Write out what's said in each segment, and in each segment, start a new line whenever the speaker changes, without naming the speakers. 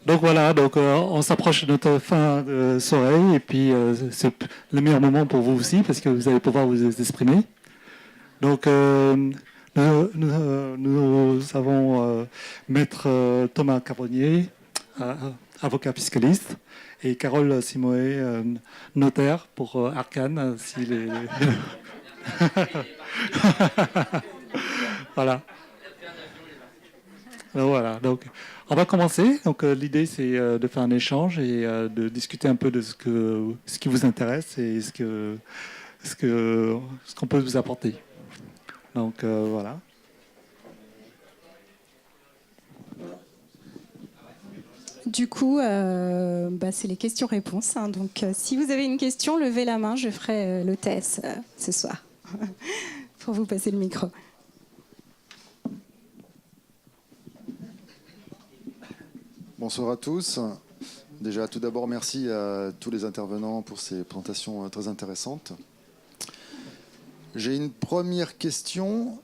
Donc voilà, donc on s'approche de notre fin de soirée et puis c'est le meilleur moment pour vous aussi parce que vous allez pouvoir vous exprimer. Donc nous avons Maître Thomas Carbonnier, euh, avocat fiscaliste, et Carole Simoé, notaire pour Arcane. Si voilà. Voilà, donc on va commencer. Donc l'idée c'est de faire un échange et de discuter un peu de ce qui vous intéresse et ce qu'on peut vous apporter. Donc voilà.
Du coup, c'est les questions-réponses. Hein. Donc, si vous avez une question, levez la main. Je ferai l'hôtesse ce soir pour vous passer le micro.
Bonsoir à tous. Déjà, tout d'abord, merci à tous les intervenants pour ces présentations très intéressantes. J'ai une première question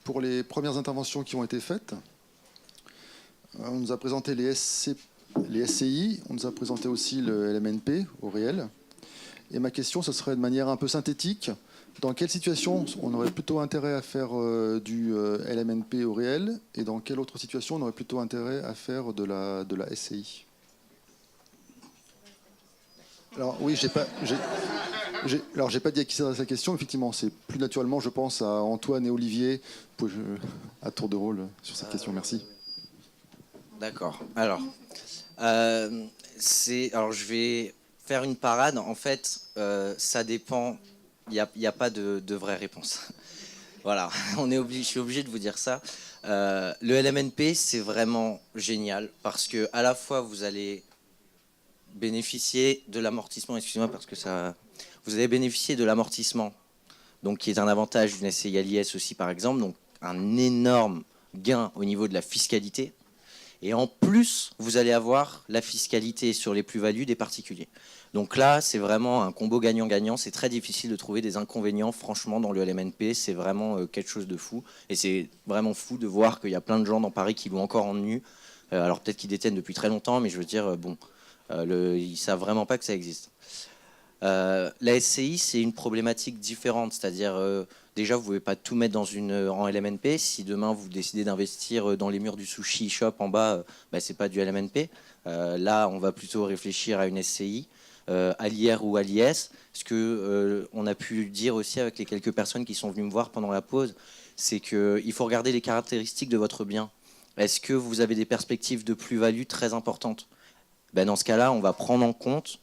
pour les premières interventions qui ont été faites. On nous a présenté les SCI, on nous a présenté aussi le LMNP au réel. Et ma question, ce serait de manière un peu synthétique. Dans quelle situation on aurait plutôt intérêt à faire du LMNP au réel et dans quelle autre situation on aurait plutôt intérêt à faire de la SCI? Alors oui, j'ai pas dit à qui s'adresse la question. Effectivement, c'est plus naturellement, je pense, à Antoine et Olivier à tour de rôle sur cette question. Merci.
D'accord. Alors, je vais faire une parade. En fait, ça dépend. Il n'y a pas de vraie réponse. Voilà, je suis obligé de vous dire ça. Le LMNP, c'est vraiment génial parce que à la fois vous allez bénéficier de l'amortissement. Excusez-moi parce que vous allez bénéficier de l'amortissement, donc qui est un avantage d'une SCI à l'IS aussi par exemple. Donc un énorme gain au niveau de la fiscalité. Et en plus, vous allez avoir la fiscalité sur les plus-values des particuliers. Donc là, c'est vraiment un combo gagnant-gagnant. C'est très difficile de trouver des inconvénients, franchement, dans le LMNP. C'est vraiment quelque chose de fou. Et c'est vraiment fou de voir qu'il y a plein de gens dans Paris qui l'ont encore en nu. Alors peut-être qu'ils détiennent depuis très longtemps, mais je veux dire, ils ne savent vraiment pas que ça existe. La SCI, c'est une problématique différente. C'est-à-dire, déjà, vous ne pouvez pas tout mettre en LMNP. Si demain, vous décidez d'investir dans les murs du sushi shop en bas, ce n'est pas du LMNP. Là, on va plutôt réfléchir à une SCI, à l'IR ou à l'IS. Ce qu'on a pu dire aussi avec les quelques personnes qui sont venues me voir pendant la pause, c'est qu'il faut regarder les caractéristiques de votre bien. Est-ce que vous avez des perspectives de plus-value très importantes? Dans ce cas-là, on va prendre en compte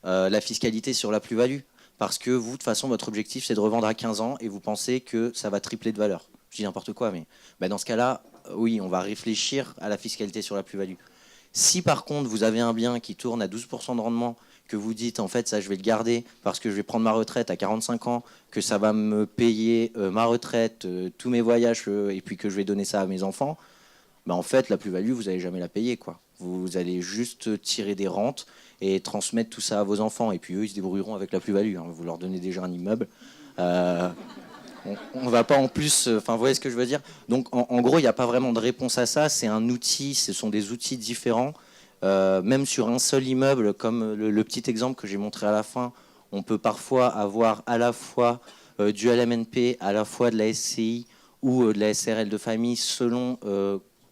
la fiscalité sur la plus-value. Parce que vous, de toute façon, votre objectif, c'est de revendre à 15 ans et vous pensez que ça va tripler de valeur. Je dis n'importe quoi, mais dans ce cas-là, oui, on va réfléchir à la fiscalité sur la plus-value. Si par contre, vous avez un bien qui tourne à 12% de rendement, que vous dites, en fait, ça, je vais le garder parce que je vais prendre ma retraite à 45 ans, que ça va me payer ma retraite, tous mes voyages, et puis que je vais donner ça à mes enfants, en fait, la plus-value, vous n'allez jamais la payer, quoi. Vous allez juste tirer des rentes et transmettre tout ça à vos enfants. Et puis eux, ils se débrouilleront avec la plus-value. Hein. Vous leur donnez déjà un immeuble. On va pas en plus... Enfin, vous voyez ce que je veux dire? Donc, en gros, il n'y a pas vraiment de réponse à ça. C'est un outil, ce sont des outils différents. Même sur un seul immeuble, comme le petit exemple que j'ai montré à la fin, on peut parfois avoir à la fois du LMNP, à la fois de la SCI ou de la SRL de famille, selon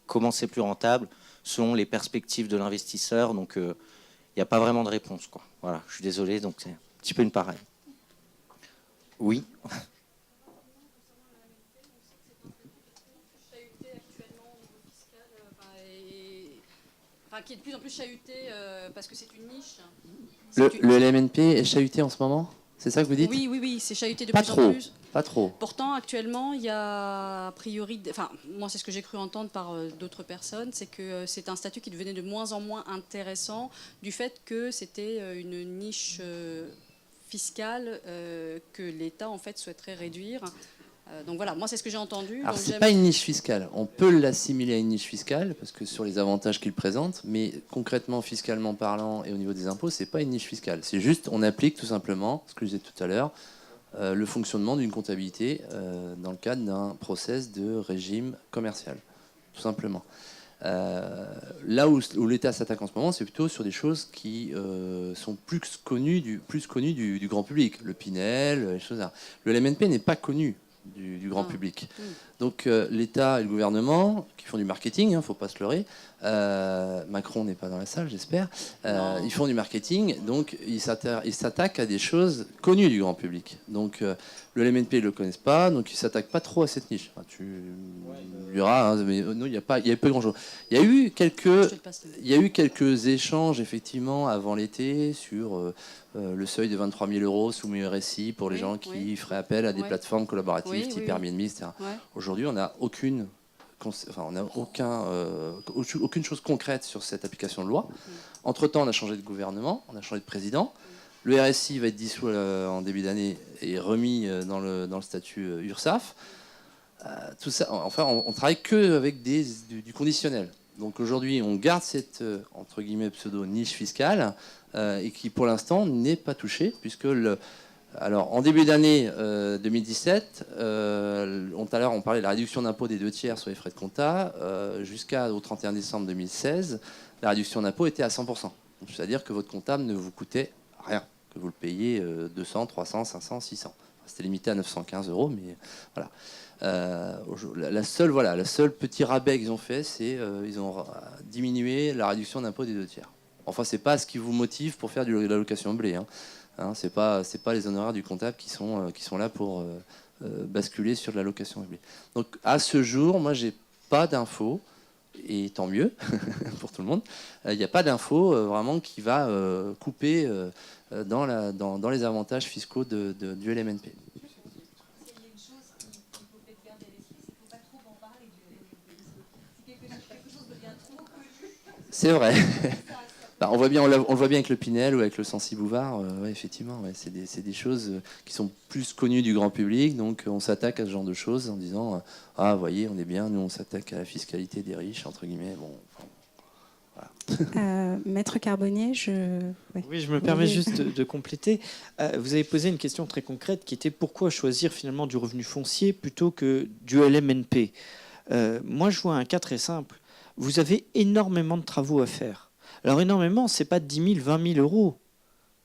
comment c'est plus rentable, selon les perspectives de l'investisseur. Donc, il n'y a pas vraiment de réponse, quoi. Voilà, je suis désolé, donc c'est un petit peu une parade. Oui.
Qui est de plus en plus chahuté parce que c'est une niche.
Le LMNP est chahuté en ce moment? C'est ça que vous dites?
Oui, c'est chahuté de
pas
plus
trop,
en plus.
Pas trop.
Pourtant, actuellement, il y a a priori... Enfin, moi, c'est ce que j'ai cru entendre par d'autres personnes, c'est que c'est un statut qui devenait de moins en moins intéressant du fait que c'était une niche fiscale que l'État, en fait, souhaiterait réduire. Donc voilà, moi c'est ce que j'ai entendu.
Alors c'est pas une niche fiscale, on peut l'assimiler à une niche fiscale parce que sur les avantages qu'il présente, mais concrètement, fiscalement parlant et au niveau des impôts, c'est pas une niche fiscale. C'est juste, on applique tout simplement, ce que je disais tout à l'heure, le fonctionnement d'une comptabilité dans le cadre d'un process de régime commercial, tout simplement. Là où l'État s'attaque en ce moment, c'est plutôt sur des choses qui sont plus connues du grand public. Le Pinel, les choses là. Le LMNP n'est pas connu du grand public. Donc l'État et le gouvernement, qui font du marketing, faut pas se leurrer, Macron n'est pas dans la salle, j'espère, ils font du marketing, donc ils s'attaquent à des choses connues du grand public. Donc le LMNP ne le connaissent pas, donc ils s'attaquent pas trop à cette niche. Enfin, tu diras, mais non, il y a pas grand-chose. Il y a eu quelques échanges, effectivement, avant l'été, sur le seuil de 23 000 euros soumis au RSI pour les gens qui feraient appel à des plateformes collaboratives type Airbnb, etc.
Ouais.
Aujourd'hui, on n'a aucune chose concrète sur cette application de loi. Entre-temps, on a changé de gouvernement, on a changé de président. Le RSI va être dissous en début d'année et remis dans le statut URSSAF. Tout ça, enfin, on travaille que avec du conditionnel. Donc aujourd'hui, on garde cette entre guillemets pseudo niche fiscale et qui pour l'instant n'est pas touchée puisque alors en début d'année 2017, tout à l'heure on parlait de la réduction d'impôt des 2/3 sur les frais de compta jusqu'au 31 décembre 2016, la réduction d'impôt était à 100%. C'est-à-dire que votre comptable ne vous coûtait rien, que vous le payez 200, 300, 500, 600. C'était limité à 915 euros, mais voilà. La seule petit rabais qu'ils ont fait, c'est ils ont diminué la réduction d'impôt des 2/3. Enfin, c'est pas ce qui vous motive pour faire de l'allocation blé. C'est pas les honoraires du comptable qui sont là pour basculer sur de l'allocation blé. Donc à ce jour, moi j'ai pas d'infos. Et tant mieux pour tout le monde. Il n'y a pas d'info vraiment qui va couper dans les avantages fiscaux du LMNP. C'est vrai. On le voit bien avec le Pinel ou avec le Censi Bouvard. Ouais, effectivement, ouais, c'est des choses qui sont plus connues du grand public. Donc, on s'attaque à ce genre de choses en disant ah, vous voyez, on est bien. Nous, on s'attaque à la fiscalité des riches, entre guillemets. Bon,
voilà. Maître Carbonnier,
Oui, je me permets juste de compléter. Vous avez posé une question très concrète qui était pourquoi choisir finalement du revenu foncier plutôt que du LMNP. Moi, je vois un cas très simple. Vous avez énormément de travaux à faire. Alors énormément, c'est pas 10 000, 20 000 euros.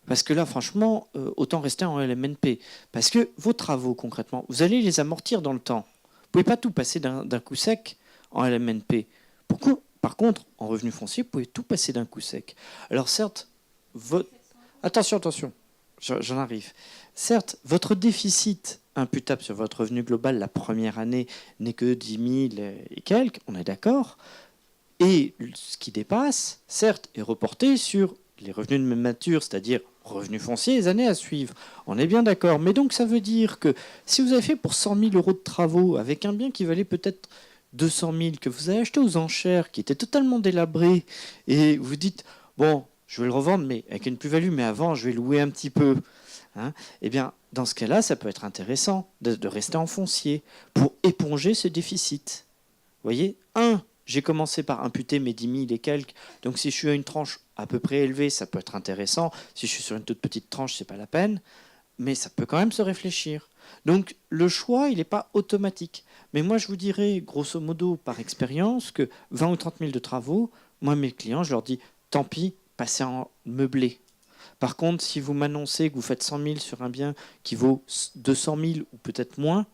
Parce que là, franchement, autant rester en LMNP. Parce que vos travaux, concrètement, vous allez les amortir dans le temps. Vous ne pouvez pas tout passer d'un coup sec en LMNP. Par contre, en revenu foncier, vous pouvez tout passer d'un coup sec. Alors certes, attention, j'en arrive. Certes, votre déficit imputable sur votre revenu global la première année n'est que 10 000 et quelques, on est d'accord. Et ce qui dépasse, certes, est reporté sur les revenus de même nature, c'est-à-dire revenus fonciers les années à suivre. On est bien d'accord. Mais donc ça veut dire que si vous avez fait pour 100 000 euros de travaux avec un bien qui valait peut-être 200 000, que vous avez acheté aux enchères, qui était totalement délabré, et vous dites, bon, je vais le revendre, mais avec une plus-value, mais avant, je vais louer un petit peu. Eh bien, dans ce cas-là, ça peut être intéressant de rester en foncier pour éponger ce déficit. Vous voyez, j'ai commencé par imputer mes 10 000 et quelques. Donc, si je suis à une tranche à peu près élevée, ça peut être intéressant. Si je suis sur une toute petite tranche, c'est pas la peine. Mais ça peut quand même se réfléchir. Donc, le choix, il n'est pas automatique. Mais moi, je vous dirais, grosso modo, par expérience, que 20 ou 30 000 de travaux, moi, mes clients, je leur dis, tant pis, passez en meublé. Par contre, si vous m'annoncez que vous faites 100 000 sur un bien qui vaut 200 000 ou peut-être moins,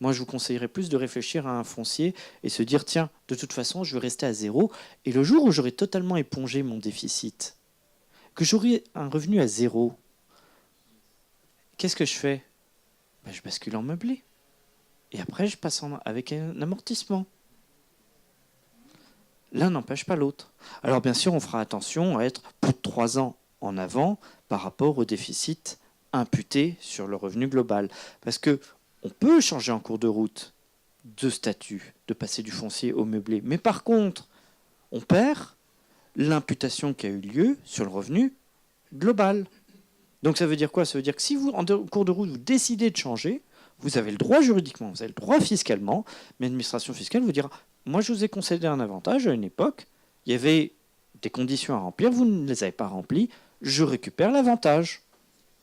moi, je vous conseillerais plus de réfléchir à un foncier et se dire, tiens, de toute façon, je vais rester à zéro. Et le jour où j'aurai totalement épongé mon déficit, que j'aurai un revenu à zéro, qu'est-ce que je fais ? Je bascule en meublé. Et après, je passe avec un amortissement. L'un n'empêche pas l'autre. Alors, bien sûr, on fera attention à être plus de 3 ans en avant par rapport au déficit imputé sur le revenu global. Parce que on peut changer en cours de route de statut, de passer du foncier au meublé. Mais par contre, on perd l'imputation qui a eu lieu sur le revenu global. Donc ça veut dire quoi ? Ça veut dire que si vous, en cours de route, vous décidez de changer, vous avez le droit juridiquement, vous avez le droit fiscalement, mais l'administration fiscale vous dira, moi je vous ai concédé un avantage à une époque, il y avait des conditions à remplir, vous ne les avez pas remplies, je récupère l'avantage.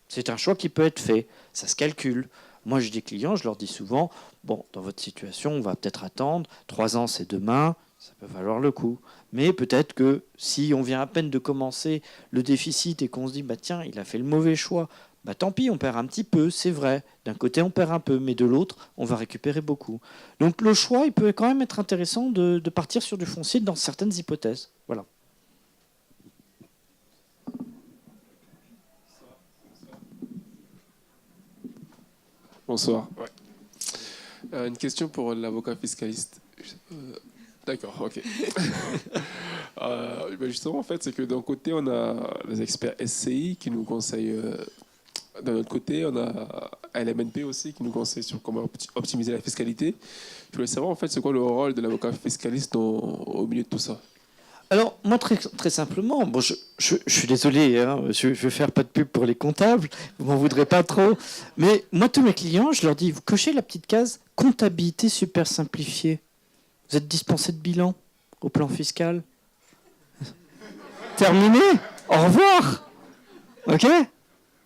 C'est un choix qui peut être fait, ça se calcule. Moi, je dis clients, je leur dis souvent, bon, dans votre situation, on va peut-être attendre, 3 ans, c'est demain, Ça peut valoir le coup. Mais peut-être que si on vient à peine de commencer le déficit et qu'on se dit, bah tiens, il a fait le mauvais choix, bah tant pis, on perd un petit peu, c'est vrai. D'un côté, on perd un peu, mais de l'autre, on va récupérer beaucoup. Donc le choix, il peut quand même être intéressant de partir sur du foncier dans certaines hypothèses. Voilà.
Bonsoir. Ouais. Une question pour l'avocat fiscaliste. D'accord, ok. Justement, en fait, c'est que d'un côté, on a les experts SCI qui nous conseillent. D'un autre côté, on a LMNP aussi qui nous conseille sur comment optimiser la fiscalité. Je voulais savoir, en fait, c'est quoi le rôle de l'avocat fiscaliste au milieu de tout ça?
Alors, moi, très simplement, bon, je suis désolé, hein, je vais faire pas de pub pour les comptables, vous m'en voudrez pas trop, mais moi, tous mes clients, je leur dis, vous cochez la petite case comptabilité super simplifiée. Vous êtes dispensé de bilan au plan fiscal. Terminé. Au revoir. Ok.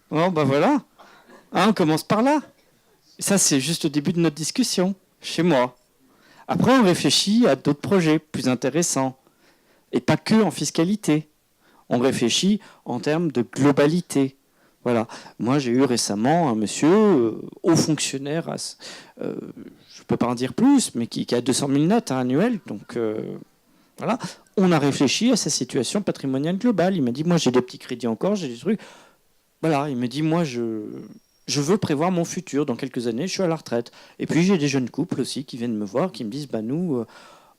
Bon, ben voilà. Hein, on commence par là. Ça, c'est juste le début de notre discussion, chez moi. Après, on réfléchit à d'autres projets plus intéressants. Et pas que en fiscalité. On réfléchit en termes de globalité. Voilà. Moi, j'ai eu récemment un monsieur, haut fonctionnaire, je ne peux pas en dire plus, mais qui a 200 000 net annuels. Donc, voilà. On a réfléchi à sa situation patrimoniale globale. Il m'a dit, moi, j'ai des petits crédits encore, j'ai des trucs. Voilà. Il me dit, moi, je veux prévoir mon futur. Dans quelques années, je suis à la retraite. Et puis, j'ai des jeunes couples aussi qui viennent me voir, qui me disent, bah, nous...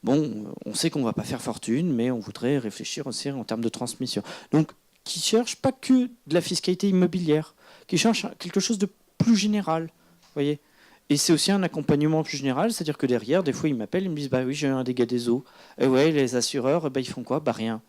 bon, on sait qu'on ne va pas faire fortune, mais on voudrait réfléchir aussi en termes de transmission. Donc, qui ne cherchent pas que de la fiscalité immobilière, qui cherchent quelque chose de plus général. Voyez. Et c'est aussi un accompagnement plus général, c'est-à-dire que derrière, des fois, ils m'appellent, ils me disent, bah oui, j'ai eu un dégât des eaux. Et ouais, les assureurs, bah, ils font quoi? Bah rien.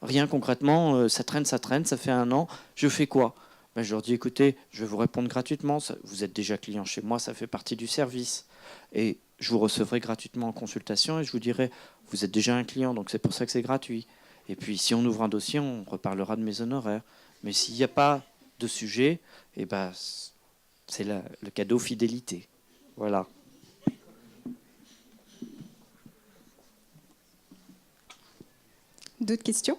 Rien concrètement, ça traîne, ça fait 1 an, je fais quoi? Bah, je leur dis, écoutez, je vais vous répondre gratuitement, vous êtes déjà client chez moi, ça fait partie du service. Et je vous recevrai gratuitement en consultation et je vous dirai, vous êtes déjà un client, donc c'est pour ça que c'est gratuit. Et puis, si on ouvre un dossier, on reparlera de mes honoraires. Mais s'il n'y a pas de sujet, eh ben, c'est le cadeau fidélité. Voilà.
D'autres questions?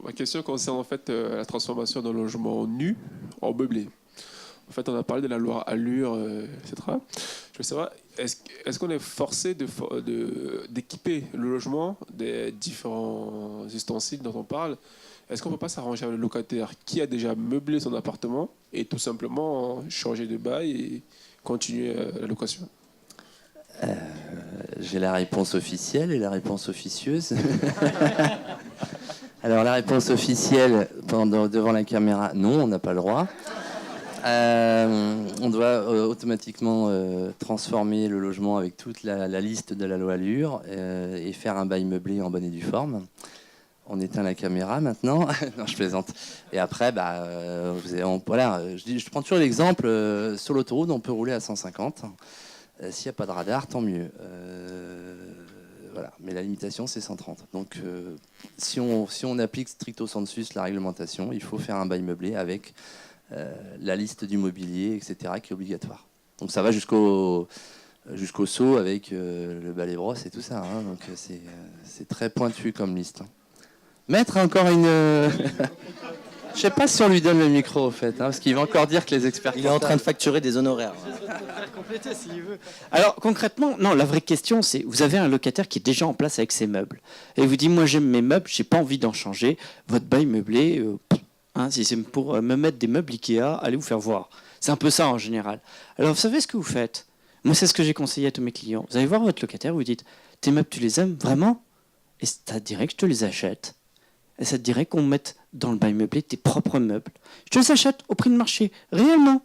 Ma question concerne en fait la transformation d'un logement nu en meublé. En fait, on a parlé de la loi Allure, etc. Je veux savoir, est-ce qu'on est forcé d'équiper le logement des différents ustensiles dont on parle? Est-ce qu'on ne peut pas s'arranger avec le locataire qui a déjà meublé son appartement et tout simplement changer de bail et continuer la location?
J'ai la réponse officielle et la réponse officieuse. Alors la réponse officielle, devant la caméra, non, on n'a pas le droit. On doit automatiquement transformer le logement avec toute la liste de la loi Allure et faire un bail meublé en bonne et due forme. On éteint la caméra maintenant. Non, je plaisante. Et après, voilà, je prends toujours l'exemple, sur l'autoroute, on peut rouler à 150. S'il n'y a pas de radar, tant mieux. Voilà. Mais la limitation, c'est 130. Donc, si on applique stricto sensus la réglementation, il faut faire un bail meublé avec la liste du mobilier, etc., qui est obligatoire. Donc, ça va jusqu'au seau avec le balai brosse et tout ça. Hein. Donc, c'est très pointu comme liste. Maître a encore une... Je sais pas si on lui donne le micro, au fait, hein, parce qu'il va encore dire que les experts...
Il est en train de facturer des honoraires.
Compléter s'il veut. Alors concrètement, non, la vraie question c'est, vous avez un locataire qui est déjà en place avec ses meubles et vous dit, moi j'aime mes meubles, j'ai pas envie d'en changer. Votre bail meublé, si c'est pour me mettre des meubles Ikea, allez vous faire voir. C'est un peu ça en général. Alors vous savez ce que vous faites? Moi c'est ce que j'ai conseillé à tous mes clients. Vous allez voir votre locataire, vous lui dites, tes meubles tu les aimes vraiment? Et ça te dirait que je te les achète. Et ça te dirait qu'on mette dans le bail meublé tes propres meubles. Je te les achète au prix de marché, réellement.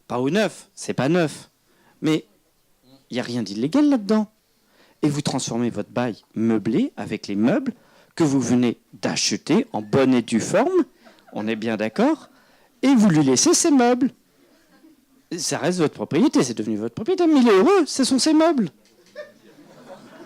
Pas au neuf, c'est pas neuf. Mais il n'y a rien d'illégal là-dedans. Et vous transformez votre bail meublé avec les meubles que vous venez d'acheter en bonne et due forme, on est bien d'accord, et vous lui laissez ses meubles. Ça reste votre propriété, c'est devenu votre propriété, mais il est heureux, ce sont ses meubles.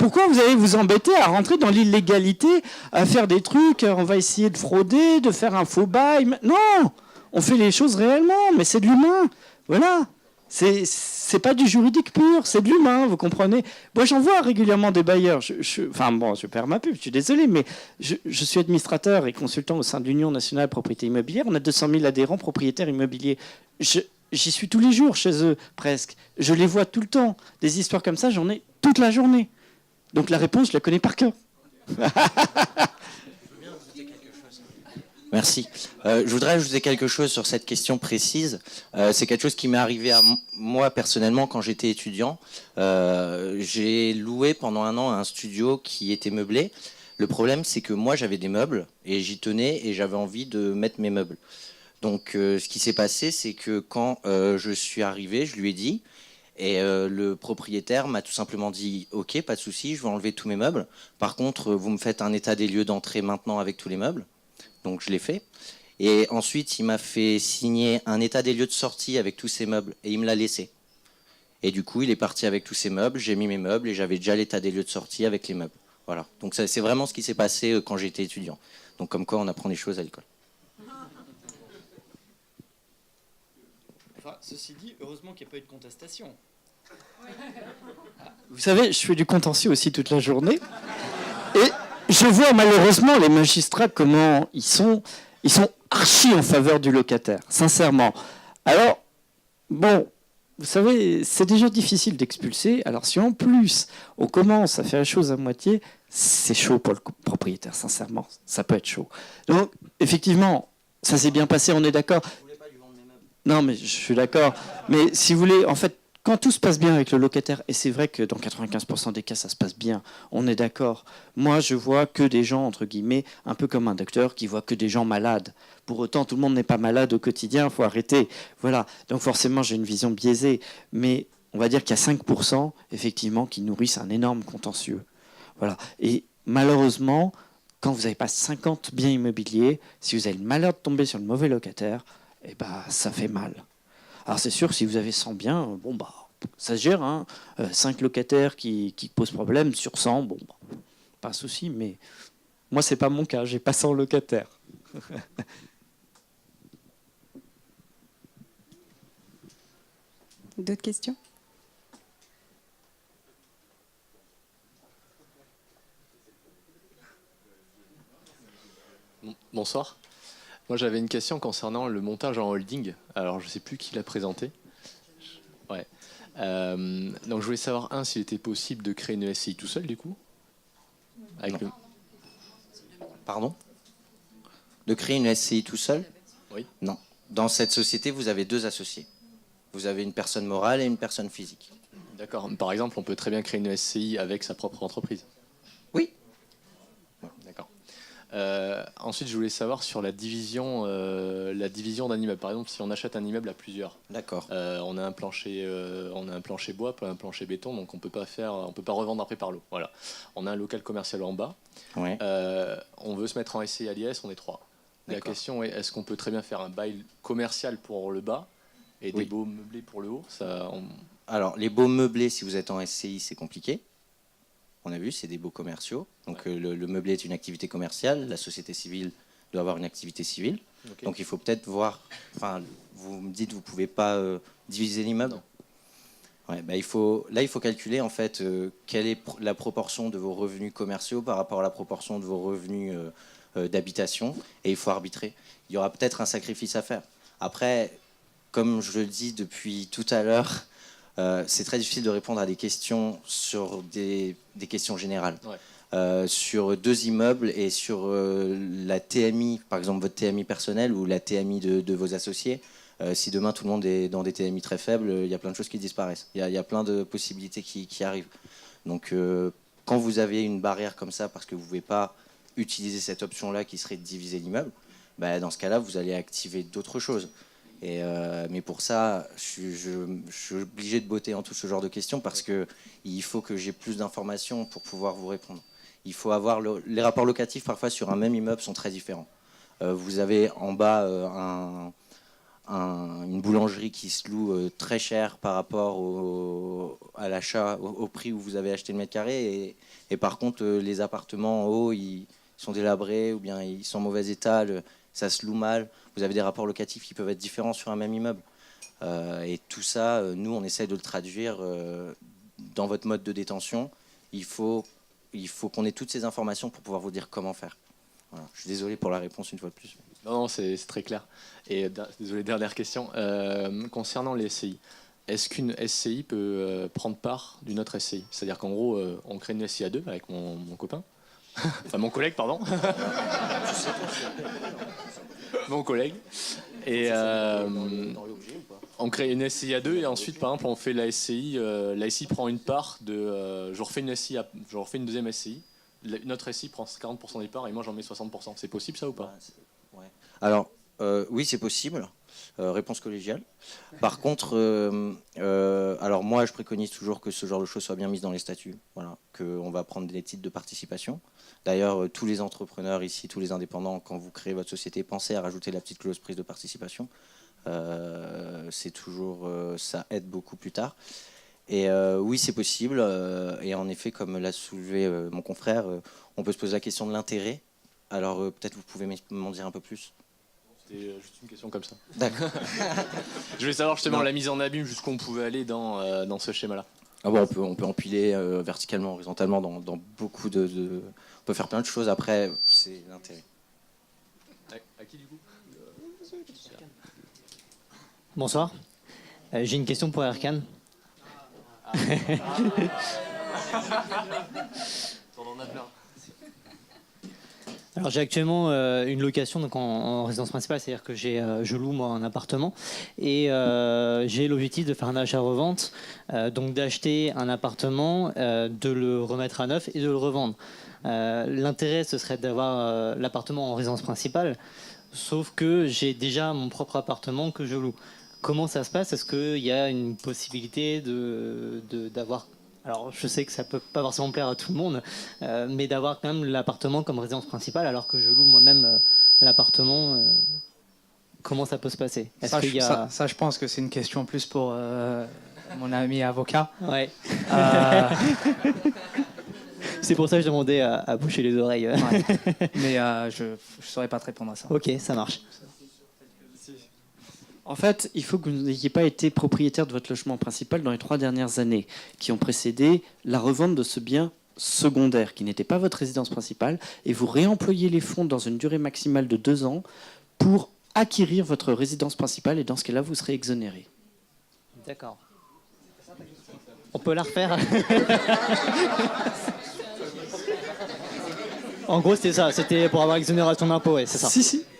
Pourquoi vous allez vous embêter à rentrer dans l'illégalité, à faire des trucs, on va essayer de frauder, de faire un faux bail? Non, on fait les choses réellement, mais c'est de l'humain. Voilà. C'est pas du juridique pur, c'est de l'humain, vous comprenez? Moi, j'en vois régulièrement des bailleurs. Enfin, bon, je perds ma pub, je suis désolé, mais je suis administrateur et consultant au sein de l'Union nationale propriété immobilière. On a 200 000 adhérents propriétaires immobiliers. J'y suis tous les jours chez eux, presque. Je les vois tout le temps. Des histoires comme ça, j'en ai toute la journée. Donc la réponse, je la connais par cœur.
Merci. Je voudrais ajouter quelque chose sur cette question précise. C'est quelque chose qui m'est arrivé à moi personnellement quand j'étais étudiant. J'ai loué pendant 1 an un studio qui était meublé. Le problème, c'est que moi, j'avais des meubles et j'y tenais et j'avais envie de mettre mes meubles. Donc, ce qui s'est passé, c'est que quand je suis arrivé, je lui ai dit, et le propriétaire m'a tout simplement dit « Ok, pas de souci, je vais enlever tous mes meubles. Par contre, vous me faites un état des lieux d'entrée maintenant avec tous les meubles. » Donc je l'ai fait. Et ensuite, il m'a fait signer un état des lieux de sortie avec tous ses meubles et il me l'a laissé. Et du coup, il est parti avec tous ses meubles, j'ai mis mes meubles et j'avais déjà l'état des lieux de sortie avec les meubles. Voilà. Donc c'est vraiment ce qui s'est passé quand j'étais étudiant. Donc comme quoi, on apprend des choses à l'école.
Enfin, ceci dit, heureusement qu'il n'y a pas eu de contestation. Vous savez, je fais du contentieux aussi toute la journée. Et je vois malheureusement les magistrats comment ils sont archi en faveur du locataire, sincèrement. Alors, bon, vous savez, c'est déjà difficile d'expulser. Alors si en plus on commence à faire les choses à moitié, c'est chaud pour le propriétaire, sincèrement. Ça peut être chaud. Donc, effectivement, ça s'est bien passé, on est d'accord. Non, mais je suis d'accord. Mais si vous voulez, en fait, quand tout se passe bien avec le locataire, et c'est vrai que dans 95% des cas, ça se passe bien, on est d'accord. Moi, je vois que des gens, entre guillemets, un peu comme un docteur qui voit que des gens malades. Pour autant, tout le monde n'est pas malade au quotidien, il faut arrêter. Voilà. Donc forcément, j'ai une vision biaisée. Mais on va dire qu'il y a 5%, effectivement, qui nourrissent un énorme contentieux. Voilà. Et malheureusement, quand vous n'avez pas 50 biens immobiliers, si vous avez le malheur de tomber sur le mauvais locataire, eh ben, ça fait mal. Alors c'est sûr, si vous avez 100 biens, bon bah, ça se gère. Hein. 5 locataires qui posent problème sur 100, bon, bah, pas un souci. Mais moi, c'est pas mon cas, j'ai pas 100 locataires.
D'autres questions?
Bonsoir. Moi, j'avais une question concernant le montage en holding. Alors, je ne sais plus qui l'a présenté. Ouais. Donc, je voulais savoir, s'il était possible de créer une SCI tout seul, du coup avec le...
Pardon? De créer une SCI tout seul?
Oui.
Non. Dans cette société, vous avez 2 associés. Vous avez une personne morale et une personne physique.
D'accord. Par exemple, on peut très bien créer une SCI avec sa propre entreprise.
Oui.
D'accord. Ensuite, je voulais savoir sur la division d'un immeuble. Par exemple, si on achète un immeuble à plusieurs,
D'accord.
on a un plancher bois, pas un plancher béton, donc on peut pas revendre après par lot. Voilà. On a un local commercial en bas.
Ouais.
On veut se mettre en SCI à l'IS, on est 3. La
D'accord.
question est, est-ce qu'on peut très bien faire un bail commercial pour le bas et des baux meublés pour le haut?
Alors, les baux meublés, si vous êtes en SCI, c'est compliqué. On a vu, c'est des baux commerciaux. Donc le meublé est une activité commerciale. La société civile doit avoir une activité civile.
Okay.
Donc il faut peut-être voir... Enfin, vous me dites, vous ne pouvez pas diviser l'immeuble? Ouais, bah, il faut calculer en fait quelle est la proportion de vos revenus commerciaux par rapport à la proportion de vos revenus d'habitation. Et il faut arbitrer. Il y aura peut-être un sacrifice à faire. Après, comme je le dis depuis tout à l'heure... c'est très difficile de répondre à des questions sur des questions générales. Ouais. Sur 2 immeubles et sur la TMI, par exemple votre TMI personnel ou la TMI de vos associés, si demain tout le monde est dans des TMI très faibles, il y a plein de choses qui disparaissent. Il y a plein de possibilités qui arrivent. Donc quand vous avez une barrière comme ça parce que vous ne pouvez pas utiliser cette option-là qui serait de diviser l'immeuble, bah, dans ce cas-là, vous allez activer d'autres choses. Mais pour ça, je suis obligé de botter en tout ce genre de questions parce qu'il faut que j'ai plus d'informations pour pouvoir vous répondre. Il faut avoir les rapports locatifs parfois sur un même immeuble sont très différents. Vous avez en bas une boulangerie qui se loue très cher par rapport à l'achat, au prix où vous avez acheté le mètre carré, et par contre les appartements en haut ils sont délabrés ou bien ils sont en mauvais état, ça se loue mal, vous avez des rapports locatifs qui peuvent être différents sur un même immeuble. Et tout ça, nous on essaie de le traduire dans votre mode de détention. Il faut qu'on ait toutes ces informations pour pouvoir vous dire comment faire. Voilà. Je suis désolé pour la réponse une fois de plus.
Non, c'est très clair. Et désolé, dernière question. Concernant les SCI, est-ce qu'une SCI peut prendre part d'une autre SCI? C'est-à-dire qu'en gros, on crée une SCI à deux avec mon copain. Enfin, mon collègue, pardon. Mon collègue. Et on crée une SCI à deux et ensuite, par exemple, on fait la SCI. La SCI prend une part de... je refais une deuxième SCI. Une autre SCI prend 40% des parts et moi j'en mets 60%. C'est possible ça ou pas?
Ouais. Alors, oui, c'est possible. Réponse collégiale. Par contre, alors moi, je préconise toujours que ce genre de choses soit bien mise dans les statuts. Voilà, qu'on va prendre des titres de participation. D'ailleurs, tous les entrepreneurs ici, tous les indépendants, quand vous créez votre société, pensez à rajouter la petite clause prise de participation. C'est toujours, ça aide beaucoup plus tard. Et oui, c'est possible. Et en effet, comme l'a soulevé mon confrère, on peut se poser la question de l'intérêt. Alors peut-être vous pouvez m'en dire un peu plus.
C'était juste une question comme ça.
D'accord.
Je voulais savoir justement la mise en abîme jusqu'où on pouvait aller dans ce schéma-là.
Ah bon, on peut empiler verticalement, horizontalement dans beaucoup de... On peut faire plein de choses. Après, c'est l'intérêt.
À qui du coup?
Bonsoir. J'ai une question pour Erkan. Alors j'ai actuellement une location donc en résidence principale, c'est-à-dire que je loue moi un appartement et j'ai l'objectif de faire un achat-revente, donc d'acheter un appartement, de le remettre à neuf et de le revendre. L'intérêt ce serait d'avoir l'appartement en résidence principale, sauf que j'ai déjà mon propre appartement que je loue. Comment ça se passe? Est-ce qu'il y a une possibilité d'avoir... Alors, je sais que ça peut pas forcément plaire à tout le monde, mais d'avoir quand même l'appartement comme résidence principale, alors que je loue moi-même l'appartement. Comment ça peut se passer?
Ça, je pense que c'est une question plus pour mon ami avocat.
Ouais. C'est pour ça que je demandais à boucher les oreilles.
Ouais. Mais je ne saurais pas te répondre à ça.
Ok, ça marche.
En fait, il faut que vous n'ayez pas été propriétaire de votre logement principal dans les 3 dernières années qui ont précédé la revente de ce bien secondaire qui n'était pas votre résidence principale et vous réemployez les fonds dans une durée maximale de 2 ans pour acquérir votre résidence principale et dans ce cas-là, vous serez exonéré.
D'accord. On peut la refaire. En gros, c'était ça. C'était pour avoir exonération d'impôt, ouais, c'est ça.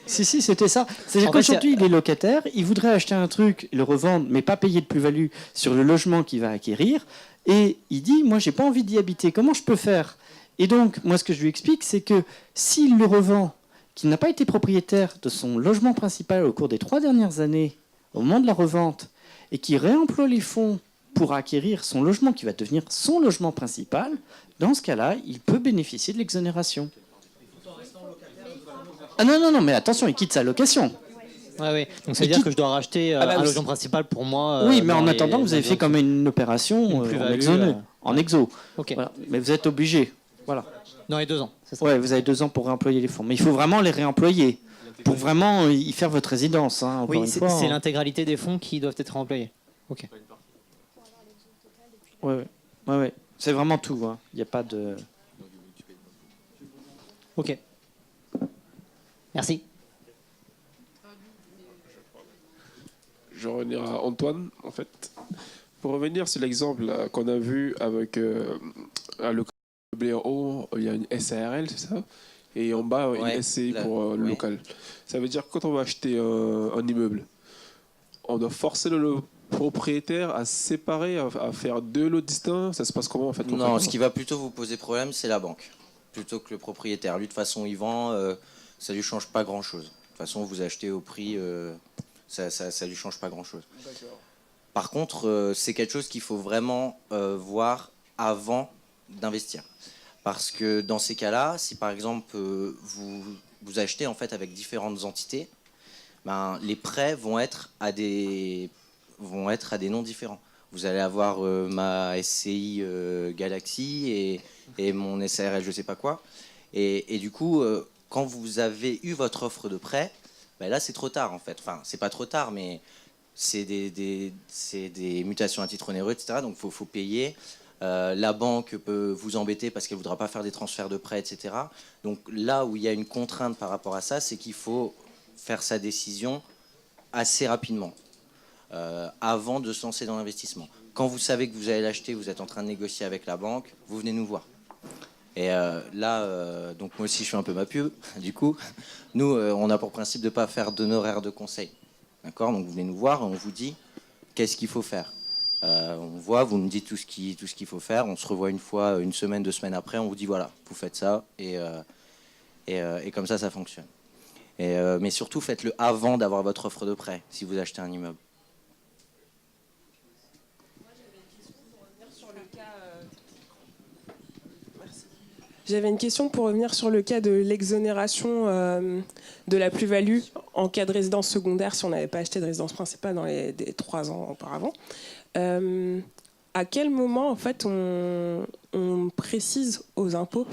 Si, c'était ça. C'est-à-dire qu'aujourd'hui, il est locataire, il voudrait acheter un truc, le revendre, mais pas payer de plus-value sur le logement qu'il va acquérir. Et il dit, moi, j'ai pas envie d'y habiter. Comment je peux faire? Et donc, moi, ce que je lui explique, c'est que s'il le revend, qu'il n'a pas été propriétaire de son logement principal au cours des 3 dernières années, au moment de la revente, et qu'il réemploie les fonds pour acquérir son logement qui va devenir son logement principal, dans ce cas-là, il peut bénéficier de l'exonération. Ah non, mais attention, il quitte sa location.
Ouais. Donc ça veut dire que je dois racheter un logement principal pour moi.
Oui, mais en attendant, vous avez fait comme une opération en exo.
Okay.
Voilà. Mais vous êtes obligé. Voilà.
Dans les 2 ans, c'est ça?
Ouais, vous avez 2 ans pour réemployer les fonds. Mais il faut vraiment les réemployer pour vraiment y faire votre résidence. Hein,
oui, c'est l'intégralité des fonds qui doivent être réemployés. Ok.
Ouais. C'est vraiment tout. Il n'y a pas de...
Ok. Merci.
Je vais revenir à Antoine, en fait. Pour revenir sur l'exemple qu'on a vu avec le blé en haut, il y a une SARL, c'est ça? Et en bas, une SCI pour le local. Ça veut dire que quand on va acheter un immeuble, on doit forcer le propriétaire à séparer, à faire 2 lots distincts? Ça se passe comment en fait?
Non, ce qui va plutôt vous poser problème, c'est la banque, plutôt que le propriétaire. Lui, de toute façon, il vend, ça lui change pas grand-chose. De toute façon, vous achetez au prix, ça lui change pas grand-chose. Par contre, c'est quelque chose qu'il faut vraiment voir avant d'investir. Parce que dans ces cas-là, si par exemple vous achetez en fait avec différentes entités, ben, les prêts vont être à des noms différents. Vous allez avoir ma SCI Galaxy et mon SARL je sais pas quoi. Et du coup, quand vous avez eu votre offre de prêt, ben là c'est trop tard en fait. Enfin, c'est pas trop tard, mais c'est des mutations à titre onéreux, etc. Donc il faut payer. La banque peut vous embêter parce qu'elle ne voudra pas faire des transferts de prêts, etc. Donc là où il y a une contrainte par rapport à ça, c'est qu'il faut faire sa décision assez rapidement, avant de se lancer dans l'investissement. Quand vous savez que vous allez l'acheter, vous êtes en train de négocier avec la banque, vous venez nous voir. Et là, donc moi aussi je fais un peu ma pub, du coup, nous on a pour principe de ne pas faire d'honoraires de conseil. D'accord ? Donc vous venez nous voir et on vous dit qu'est-ce qu'il faut faire. On voit, vous me dites tout ce qu'il faut faire, on se revoit une fois, une semaine, 2 semaines après, on vous dit voilà, vous faites ça et comme ça fonctionne. Mais surtout faites-le avant d'avoir votre offre de prêt si vous achetez un immeuble.
J'avais une question pour revenir sur le cas de l'exonération de la plus-value en cas de résidence secondaire si on n'avait pas acheté de résidence principale dans les 3 ans auparavant. À quel moment en fait on précise aux impôts,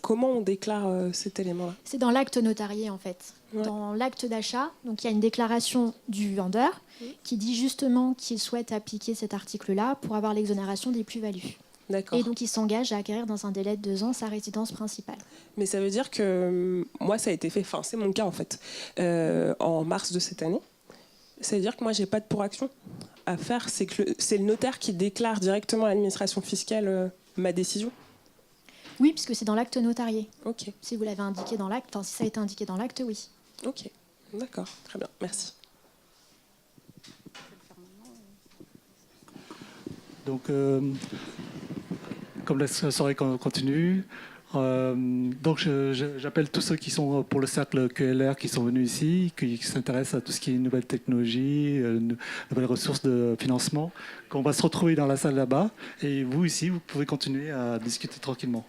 comment on déclare cet élément-là ?
C'est dans l'acte notarié en fait. Ouais. Dans l'acte d'achat, donc il y a une déclaration du vendeur qui dit justement qu'il souhaite appliquer cet article-là pour avoir l'exonération des plus-values.
D'accord.
Et donc il s'engage à acquérir dans un délai de 2 ans sa résidence principale.
Mais ça veut dire que moi ça a été fait, c'est mon cas en fait, en mars de cette année. Ça veut dire que moi j'ai pas de pour-action à faire, c'est le notaire qui déclare directement à l'administration fiscale ma décision.
Oui, puisque c'est dans l'acte notarié.
Ok.
Si vous l'avez indiqué dans l'acte, si ça a été indiqué dans l'acte, oui.
Ok, d'accord, très bien, merci.
Donc, comme la soirée continue, donc j'appelle tous ceux qui sont pour le cercle QLR qui sont venus ici, qui s'intéressent à tout ce qui est nouvelles technologies, nouvelles ressources de financement, qu'on va se retrouver dans la salle là-bas. Et vous ici, vous pouvez continuer à discuter tranquillement.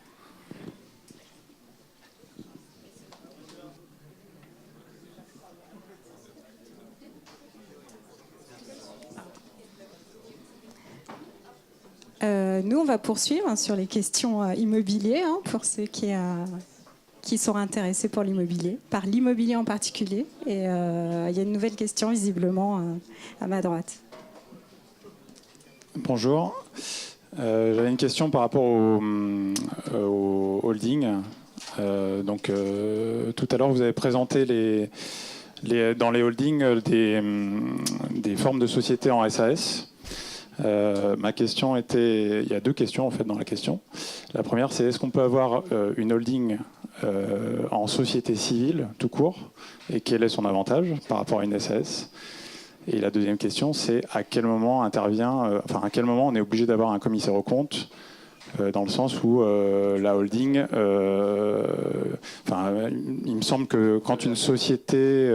Nous, on va poursuivre sur les questions immobilières pour ceux qui sont intéressés par l'immobilier en particulier. Et il y a une nouvelle question visiblement à ma droite.
Bonjour. J'avais une question par rapport au holding. Tout à l'heure, vous avez présenté dans les holdings des formes de sociétés en SAS. Ma question était, il y a 2 questions en fait dans la question. La première, c'est est-ce qu'on peut avoir une holding en société civile tout court et quel est son avantage par rapport à une SAS? Et la deuxième question, c'est à quel moment à quel moment on est obligé d'avoir un commissaire aux comptes dans le sens où la holding, il me semble que quand une société,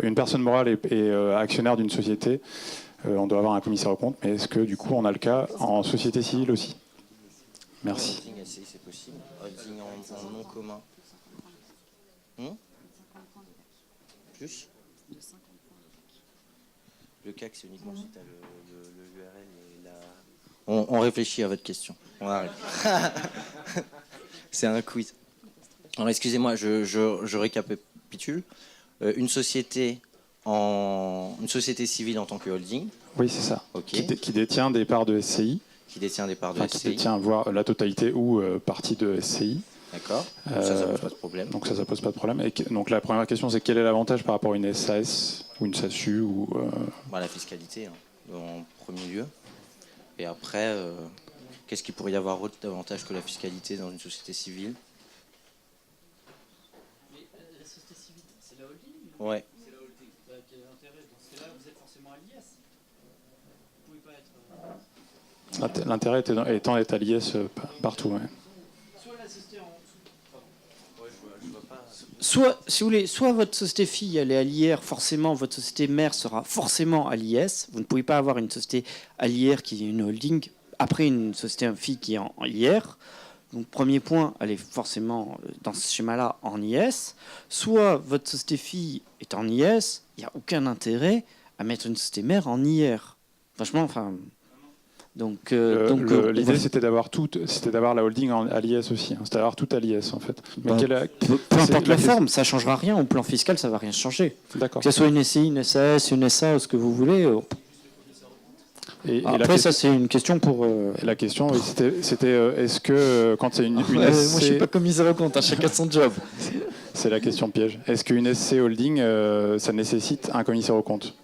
une personne morale est actionnaire d'une société, on doit avoir un commissaire aux comptes, mais est-ce que du coup on a le cas en société civile aussi? Merci.
Holding SCI, c'est possible. Holding en nom commun. Plus le CAC, c'est uniquement si tu as l'URL et la... On réfléchit à votre question. On arrête. C'est un quiz. Alors excusez-moi, je récapitule. Une société civile en tant que holding.
Oui, c'est ça.
Okay.
Qui détient des parts de SCI.
Qui détient des parts de SCI.
Qui détient voire la totalité ou partie de SCI.
D'accord. Donc ça pose pas de problème.
Donc ça pose pas de problème. Donc la première question, c'est quel est l'avantage par rapport à une SAS ou une SASU ou
la fiscalité, en premier lieu. Et après, qu'est-ce qu'il pourrait y avoir autre d'avantage que la fiscalité dans une société civile?
Mais la société civile, c'est la holding?
Ouais.
C'est la holding. Quel est l'intérêt? Dans ce cas-là, vous êtes forcément à l'IS. Vous pouvez pas être...
L'intérêt étant d'être à l'IS partout. Ouais.
Soit la société en dessous.
Je vois pas.
Si vous voulez, soit votre société fille elle est à l'IR, forcément votre société mère sera forcément à l'IS. Vous ne pouvez pas avoir une société à l'IR qui est une holding après une société fille qui est en IR. Donc premier point, elle est forcément dans ce schéma-là en IS. Soit votre société fille est en IS, il n'y a aucun intérêt à mettre une société mère en IR. Franchement, enfin...
L'idée, c'était d'avoir la holding à l'IS aussi. C'était d'avoir tout à l'IS, en fait. Mais
peu importe la forme, ça ne changera rien. Au plan fiscal, ça ne va rien changer.
D'accord.
Que ce soit une SCI, une SAS, une SA, ce que vous voulez. Après, ça, c'est une question pour...
Et la question, oui, c'était est-ce que quand c'est une SC...
Moi, je ne suis pas commissaire aux comptes, chacun son job.
C'est la question piège. Est-ce qu'une SC holding, ça nécessite un commissaire aux comptes?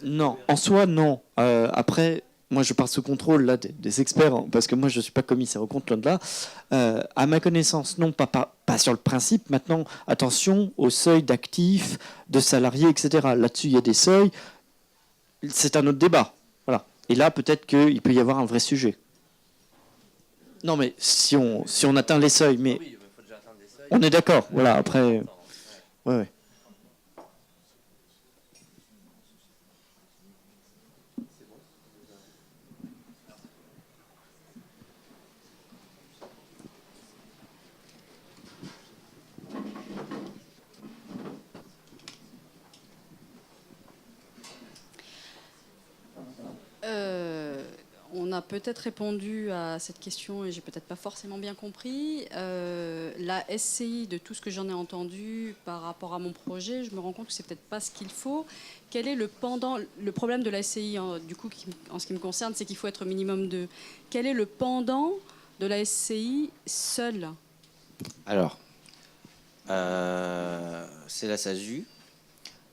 Non. En soi, non. Après... Moi, je parle sous contrôle là, des experts, hein, parce que moi, je ne suis pas commissaire aux comptes, loin de là. À ma connaissance, non, pas sur le principe. Maintenant, attention aux seuils d'actifs, de salariés, etc. Là-dessus, il y a des seuils. C'est un autre débat. Voilà. Et là, peut-être qu'il peut y avoir un vrai sujet. Non, mais si on atteint les seuils, mais on est d'accord. Voilà, après... Ouais.
On a peut-être répondu à cette question et j'ai peut-être pas forcément bien compris. La SCI, de tout ce que j'en ai entendu par rapport à mon projet, je me rends compte que c'est peut-être pas ce qu'il faut. Quel est le pendant? Le problème de la SCI, du coup, en ce qui me concerne, c'est qu'il faut être minimum 2. Quel est le pendant de la SCI seule?
Alors, c'est la SASU.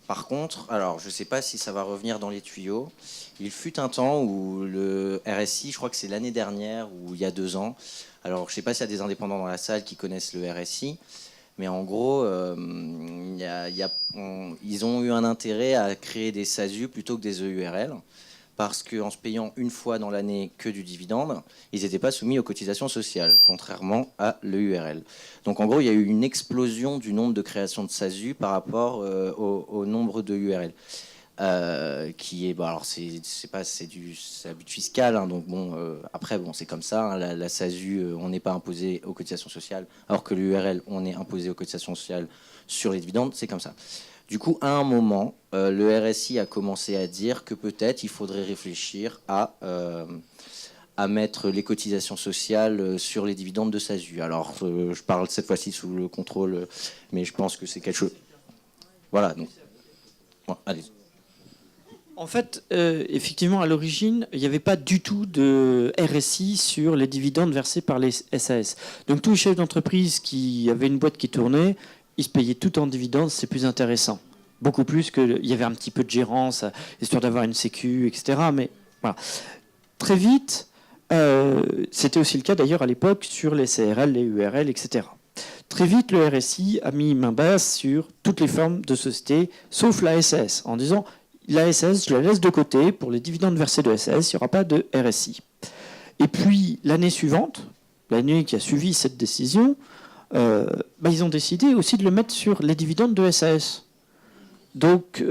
Par contre, alors je ne sais pas si ça va revenir dans les tuyaux. Il fut un temps où le RSI, je crois que c'est l'année dernière ou il y a 2 ans. Alors je ne sais pas s'il y a des indépendants dans la salle qui connaissent le RSI, mais en gros, ils ont eu un intérêt à créer des SASU plutôt que des EURL. Parce qu'en se payant une fois dans l'année que du dividende, ils n'étaient pas soumis aux cotisations sociales, contrairement à l'EURL. Donc en gros, il y a eu une explosion du nombre de créations de SASU par rapport au nombre de URL. Qui est, alors c'est à but fiscal, hein, donc bon, après bon, c'est comme ça, hein, la SASU, on n'est pas imposé aux cotisations sociales, alors que l'URL, on est imposé aux cotisations sociales sur les dividendes, c'est comme ça. Du coup, à un moment, le RSI a commencé à dire que peut-être il faudrait réfléchir à mettre les cotisations sociales sur les dividendes de SASU. Alors, je parle cette fois-ci sous le contrôle, mais je pense que c'est quelque chose... Voilà, donc... Bon, allez.
En fait, effectivement, à l'origine, il n'y avait pas du tout de RSI sur les dividendes versés par les SAS. Donc, tous les chefs d'entreprise qui avaient une boîte qui tournait, ils se payaient tout en dividendes, c'est plus intéressant. Beaucoup plus qu'il y avait un petit peu de gérance, histoire d'avoir une sécu, etc. Mais voilà. Très vite, c'était aussi le cas d'ailleurs à l'époque sur les CRL, les URL, etc. Très vite, le RSI a mis main basse sur toutes les formes de société, sauf la SAS, en disant la SAS, je la laisse de côté, pour les dividendes versés de SAS, il n'y aura pas de RSI. Et puis, l'année suivante, l'année qui a suivi cette décision, ils ont décidé aussi de le mettre sur les dividendes de SAS. Donc,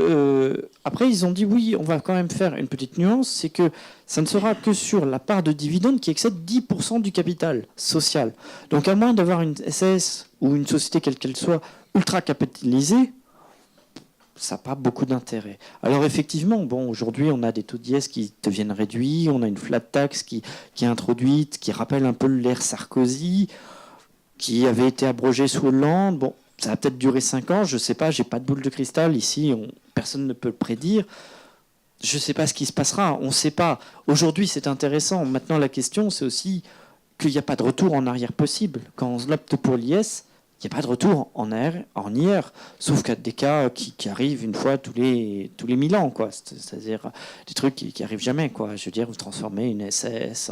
après, ils ont dit oui, on va quand même faire une petite nuance, c'est que ça ne sera que sur la part de dividendes qui excède 10% du capital social. Donc, à moins d'avoir une SAS ou une société quelle qu'elle soit ultra capitalisée, ça n'a pas beaucoup d'intérêt. Alors, effectivement, bon, aujourd'hui, on a des taux d'IS qui deviennent réduits, on a une flat tax qui est introduite, qui rappelle un peu l'ère Sarkozy, qui avait été abrogée sous Hollande. Bon, ça va peut-être durer 5 ans, je ne sais pas, j'ai pas de boule de cristal ici, personne ne peut le prédire. Je ne sais pas ce qui se passera, on ne sait pas. Aujourd'hui, c'est intéressant. Maintenant, la question, c'est aussi qu'il n'y a pas de retour en arrière possible. Quand on opte pour l'IS, il n'y a pas de retour en IR, sauf qu'il y a des cas qui arrivent une fois tous les 1000 ans, quoi. C'est-à-dire des trucs qui arrivent jamais, quoi. Je veux dire, vous transformez une SAS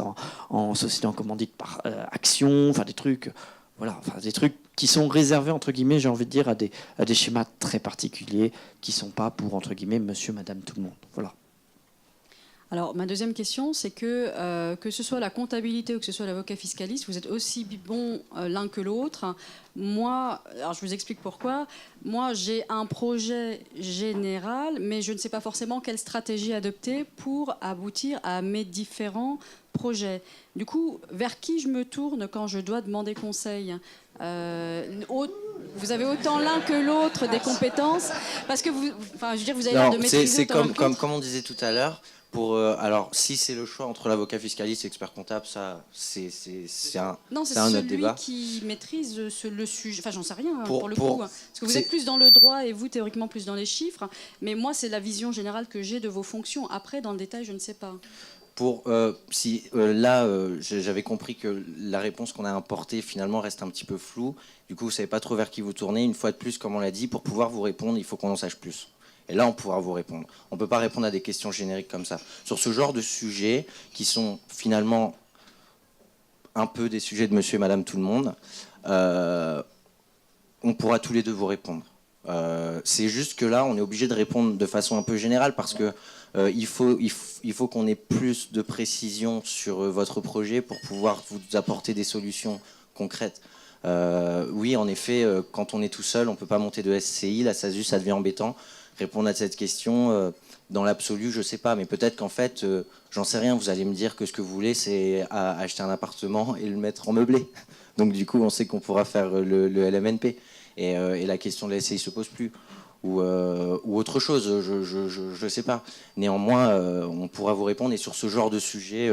en société en commandite par action, enfin des trucs... Voilà, enfin, des trucs qui sont réservés, entre guillemets, j'ai envie de dire, à des schémas très particuliers qui ne sont pas pour, entre guillemets, monsieur, madame, tout le monde. Voilà.
Alors, ma deuxième question, c'est que ce soit la comptabilité ou que ce soit l'avocat fiscaliste, vous êtes aussi bons l'un que l'autre. Moi, alors je vous explique pourquoi. Moi, j'ai un projet général, mais je ne sais pas forcément quelle stratégie adopter pour aboutir à mes différents projets. Du coup, vers qui je me tourne quand je dois demander conseil? Vous avez autant l'un que l'autre des compétences, parce que vous avez l'air de
Non,
maîtriser
c'est
autant l'un que l'autre.
comme on disait tout à l'heure. Alors, si c'est le choix entre l'avocat fiscaliste et expert comptable, ça, c'est
Non, c'est
un autre
celui
débat.
qui maîtrise le sujet. Enfin, j'en sais rien
Pour
le coup. Parce que vous
c'est-
êtes plus dans le droit et vous, théoriquement, plus dans les chiffres. Mais moi, c'est la vision générale que j'ai de vos fonctions. Après, dans le détail, je ne sais pas.
J'avais compris que la réponse qu'on a apportée finalement reste un petit peu floue. Du coup, vous savez pas trop vers qui vous tournez. Une fois de plus, comme on l'a dit, pour pouvoir vous répondre, il faut qu'on en sache plus. Et là, on pourra vous répondre. On ne peut pas répondre à des questions génériques comme ça. Sur ce genre de sujets, qui sont finalement un peu des sujets de monsieur et madame tout le monde, on pourra tous les deux vous répondre. C'est juste que là, on est obligé de répondre de façon un peu générale parce que il faut qu'on ait plus de précision sur votre projet pour pouvoir vous apporter des solutions concrètes. Oui, en effet, quand on est tout seul, on ne peut pas monter de SCI. La SASU, ça devient embêtant. Répondre à cette question, dans l'absolu, je ne sais pas. Mais peut-être qu'en fait, j'en sais rien. Vous allez me dire que ce que vous voulez, c'est acheter un appartement et le mettre en meublé. Donc du coup, on sait qu'on pourra faire le LMNP. Et la question de la SCI ne se pose plus. Ou autre chose, je ne sais pas. Néanmoins, on pourra vous répondre. Et sur ce genre de sujet,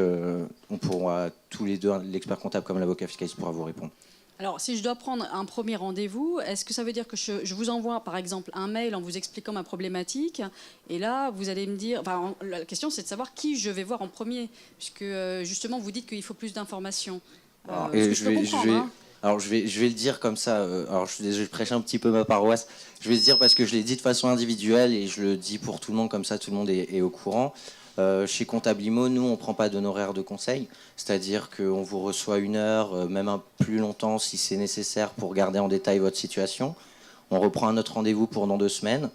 on pourra tous les deux, l'expert comptable comme l'avocat fiscaliste, pourra vous répondre.
Alors, si je dois prendre un premier rendez-vous, est-ce que ça veut dire que je vous envoie, par exemple, un mail en vous expliquant ma problématique? Et là, vous allez me dire... Enfin, la question, c'est de savoir qui je vais voir en premier. Puisque, justement, vous dites qu'il faut plus d'informations.
Alors, je vais le dire comme ça. Alors, je prêche un petit peu ma paroisse. Je vais le dire parce que je l'ai dit de façon individuelle et je le dis pour tout le monde, comme ça, tout le monde est au courant. Chez Comptablimo, nous, on ne prend pas d'honoraires de conseil. C'est-à-dire qu'on vous reçoit 1 heure, même un plus longtemps si c'est nécessaire pour regarder en détail votre situation. On reprend un autre rendez-vous pour dans 2 semaines.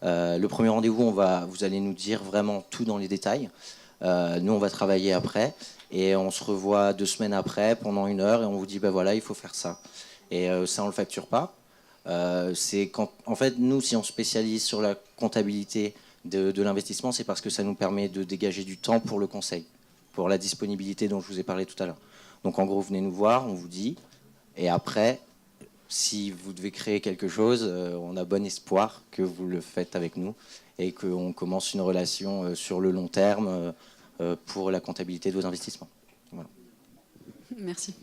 Le premier rendez-vous, vous allez nous dire vraiment tout dans les détails. Nous, on va travailler après. Et on se revoit 2 semaines après, pendant 1 heure, et on vous dit, ben voilà, il faut faire ça. Et ça, on ne le facture pas. En fait, nous, si on se spécialise sur la comptabilité de l'investissement, c'est parce que ça nous permet de dégager du temps pour le conseil, pour la disponibilité dont je vous ai parlé tout à l'heure. Donc, en gros, venez nous voir, on vous dit. Et après, si vous devez créer quelque chose, on a bon espoir que vous le faites avec nous et qu'on commence une relation sur le long terme pour la comptabilité de vos investissements. Voilà.
Merci.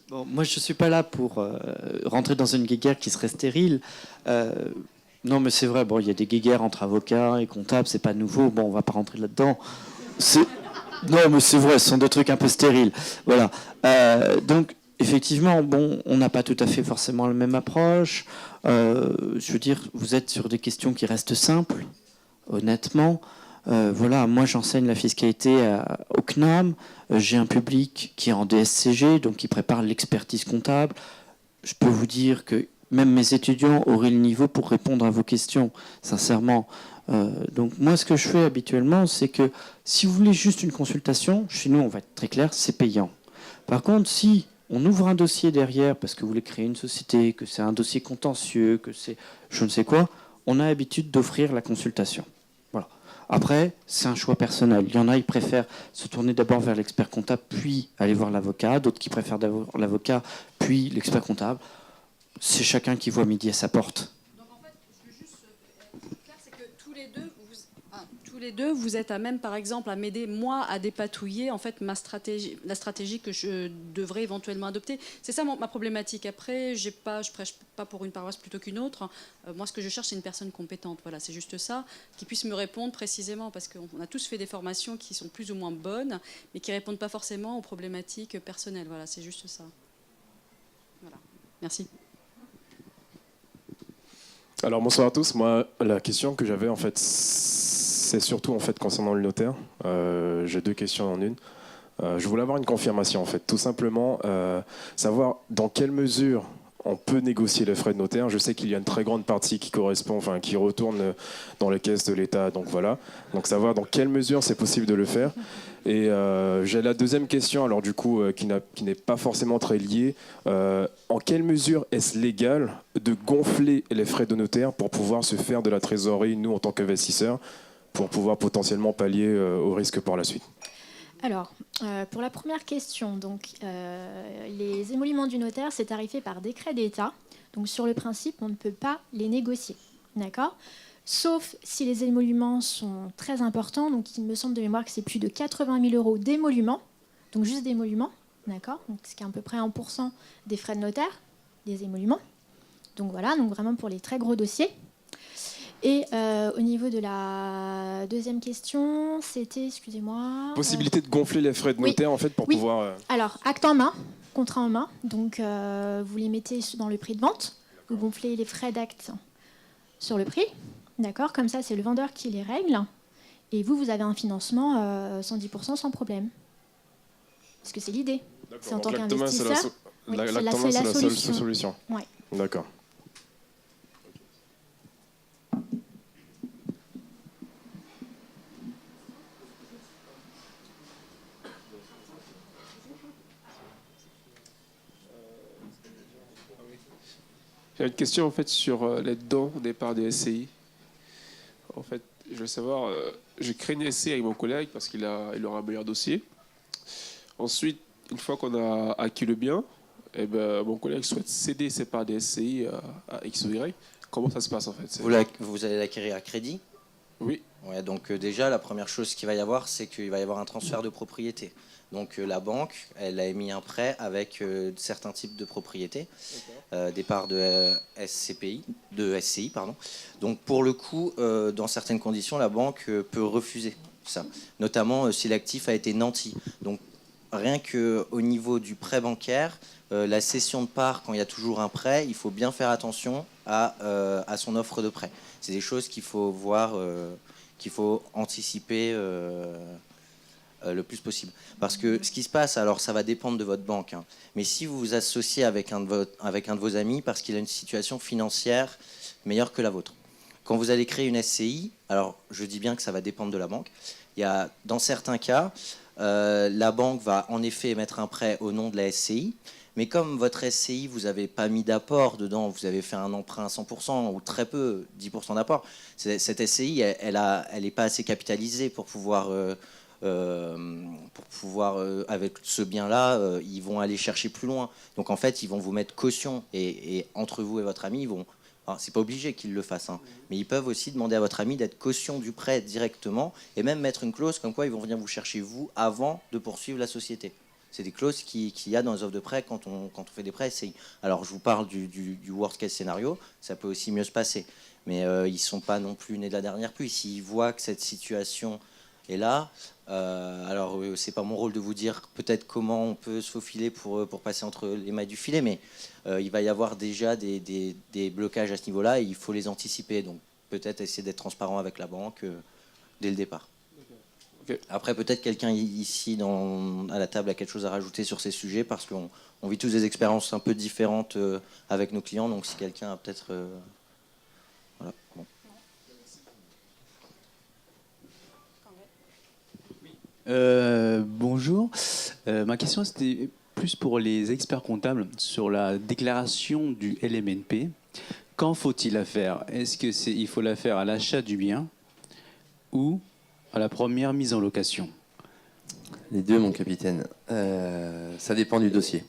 Bon, moi, je ne suis pas là pour rentrer dans une guéguerre qui serait stérile. Non, mais c'est vrai, bon, il y a des guéguerres entre avocats et comptables, c'est pas nouveau. Bon, on va pas rentrer là-dedans. Non, mais c'est vrai, ce sont des trucs un peu stériles. Voilà. Donc, effectivement, bon, on n'a pas tout à fait forcément la même approche. Je veux dire, vous êtes sur des questions qui restent simples, honnêtement. Voilà, moi j'enseigne la fiscalité au CNAM, j'ai un public qui est en DSCG, donc qui prépare l'expertise comptable. Je peux vous dire que même mes étudiants auraient le niveau pour répondre à vos questions, sincèrement. Donc moi ce que je fais habituellement, c'est que si vous voulez juste une consultation, chez nous on va être très clair, c'est payant. Par contre, si on ouvre un dossier derrière parce que vous voulez créer une société, que c'est un dossier contentieux, que c'est je ne sais quoi, on a l'habitude d'offrir la consultation. Après, c'est un choix personnel. Il y en a, ils préfèrent se tourner d'abord vers l'expert comptable, puis aller voir l'avocat. D'autres qui préfèrent d'abord l'avocat, puis l'expert comptable. C'est chacun qui voit midi à sa porte.
Donc en fait, je veux juste être clair, c'est que tous les deux, vous êtes à même, par exemple, à m'aider, moi, à dépatouiller en fait, la stratégie que je devrais éventuellement adopter. C'est ça ma problématique. Après, je prêche pas pour une paroisse plutôt qu'une autre. Moi, ce que je cherche, c'est une personne compétente. Voilà, c'est juste ça, qui puisse me répondre précisément, parce qu'on a tous fait des formations qui sont plus ou moins bonnes, mais qui répondent pas forcément aux problématiques personnelles. Voilà, c'est juste ça. Voilà. Merci.
Alors bonsoir à tous. Moi, la question que j'avais en fait, c'est surtout en fait concernant le notaire. J'ai 2 questions en une. Je voulais avoir une confirmation en fait, tout simplement savoir dans quelle mesure on peut négocier les frais de notaire. Je sais qu'il y a une très grande partie qui correspond, enfin qui retourne dans les caisses de l'État. Donc voilà. Donc savoir dans quelle mesure c'est possible de le faire. Et j'ai la deuxième question, alors du coup, qui n'est pas forcément très liée. En quelle mesure est-ce légal de gonfler les frais de notaire pour pouvoir se faire de la trésorerie, nous, en tant qu'investisseurs, pour pouvoir potentiellement pallier au risque par la suite?
Alors, pour la première question, donc, les émoluments du notaire, c'est tarifé par décret d'État. Donc, sur le principe, on ne peut pas les négocier. D'accord ? Sauf si les émoluments sont très importants. Donc, il me semble de mémoire que c'est plus de 80 000 euros d'émoluments. Donc, juste d'émoluments. D'accord ? Donc, ce qui est à peu près 1% des frais de notaire, des émoluments. Donc, voilà. Donc, vraiment pour les très gros dossiers. Et au niveau de la deuxième question, c'était, excusez-moi...
Possibilité de gonfler les frais de notaire, en fait, pour pouvoir...
Alors, acte en main, contrat en main. Donc, vous les mettez dans le prix de vente. Vous gonflez les frais d'acte sur le prix. D'accord ? Comme ça, c'est le vendeur qui les règle. Et vous avez un financement 110% sans problème. Parce que c'est l'idée. C'est en tant qu'investisseur.
L'acte en main, c'est la seule solution.
Ouais.
D'accord.
J'ai une question en fait sur les dons au départ des SCI. En fait, je veux savoir, j'ai créé une SCI avec mon collègue parce qu'il aura un meilleur dossier. Ensuite, une fois qu'on a acquis le bien, eh ben, mon collègue souhaite céder ses parts des SCI à X ou Y. Comment ça se passe en fait?
Vous allez l'acquérir à crédit?
Oui.
Ouais, donc déjà, la première chose qu'il va y avoir, c'est qu'il va y avoir un transfert de propriété. Donc la banque, elle a émis un prêt avec certains types de propriétés, des parts de SCI, pardon. Donc pour le coup, dans certaines conditions, la banque peut refuser ça, notamment si l'actif a été nanti. Donc rien qu'au niveau du prêt bancaire, la cession de parts, quand il y a toujours un prêt, il faut bien faire attention à son offre de prêt. C'est des choses qu'il faut voir, qu'il faut anticiper le plus possible. Parce que ce qui se passe, alors ça va dépendre de votre banque, hein, mais si vous vous associez avec un de vos amis parce qu'il a une situation financière meilleure que la vôtre, quand vous allez créer une SCI, alors je dis bien que ça va dépendre de la banque, il y a, dans certains cas, la banque va en effet émettre un prêt au nom de la SCI, mais comme votre SCI, vous n'avez pas mis d'apport dedans, vous avez fait un emprunt à 100% ou très peu, 10% d'apport, cette SCI, elle n'est pas assez capitalisée pour pouvoir avec ce bien-là, ils vont aller chercher plus loin. Donc en fait, ils vont vous mettre caution et entre vous et votre ami, ils vont. Alors, c'est pas obligé qu'ils le fassent, hein, mais ils peuvent aussi demander à votre ami d'être caution du prêt directement et même mettre une clause comme quoi ils vont venir vous chercher vous avant de poursuivre la société. C'est des clauses qu'il y a dans les offres de prêt quand on fait des prêts SCI. Alors je vous parle du worst case scénario, ça peut aussi mieux se passer, mais ils ne sont pas non plus nés de la dernière pluie. S'ils voient que cette situation est là, alors c'est pas mon rôle de vous dire peut-être comment on peut se faufiler pour passer entre les mailles du filet, mais il va y avoir déjà des blocages à ce niveau-là et il faut les anticiper. Donc peut-être essayer d'être transparent avec la banque dès le départ. Okay. Après, peut-être quelqu'un ici à la table a quelque chose à rajouter sur ces sujets parce qu'on vit tous des expériences un peu différentes avec nos clients. Donc si quelqu'un a peut-être... voilà. Bon.
Bonjour. Ma question c'était plus pour les experts comptables sur la déclaration du LMNP. Quand faut-il la faire? Est-ce qu'il faut la faire à l'achat du bien ou à la première mise en location?
Les deux, mon capitaine. Ça dépend du dossier.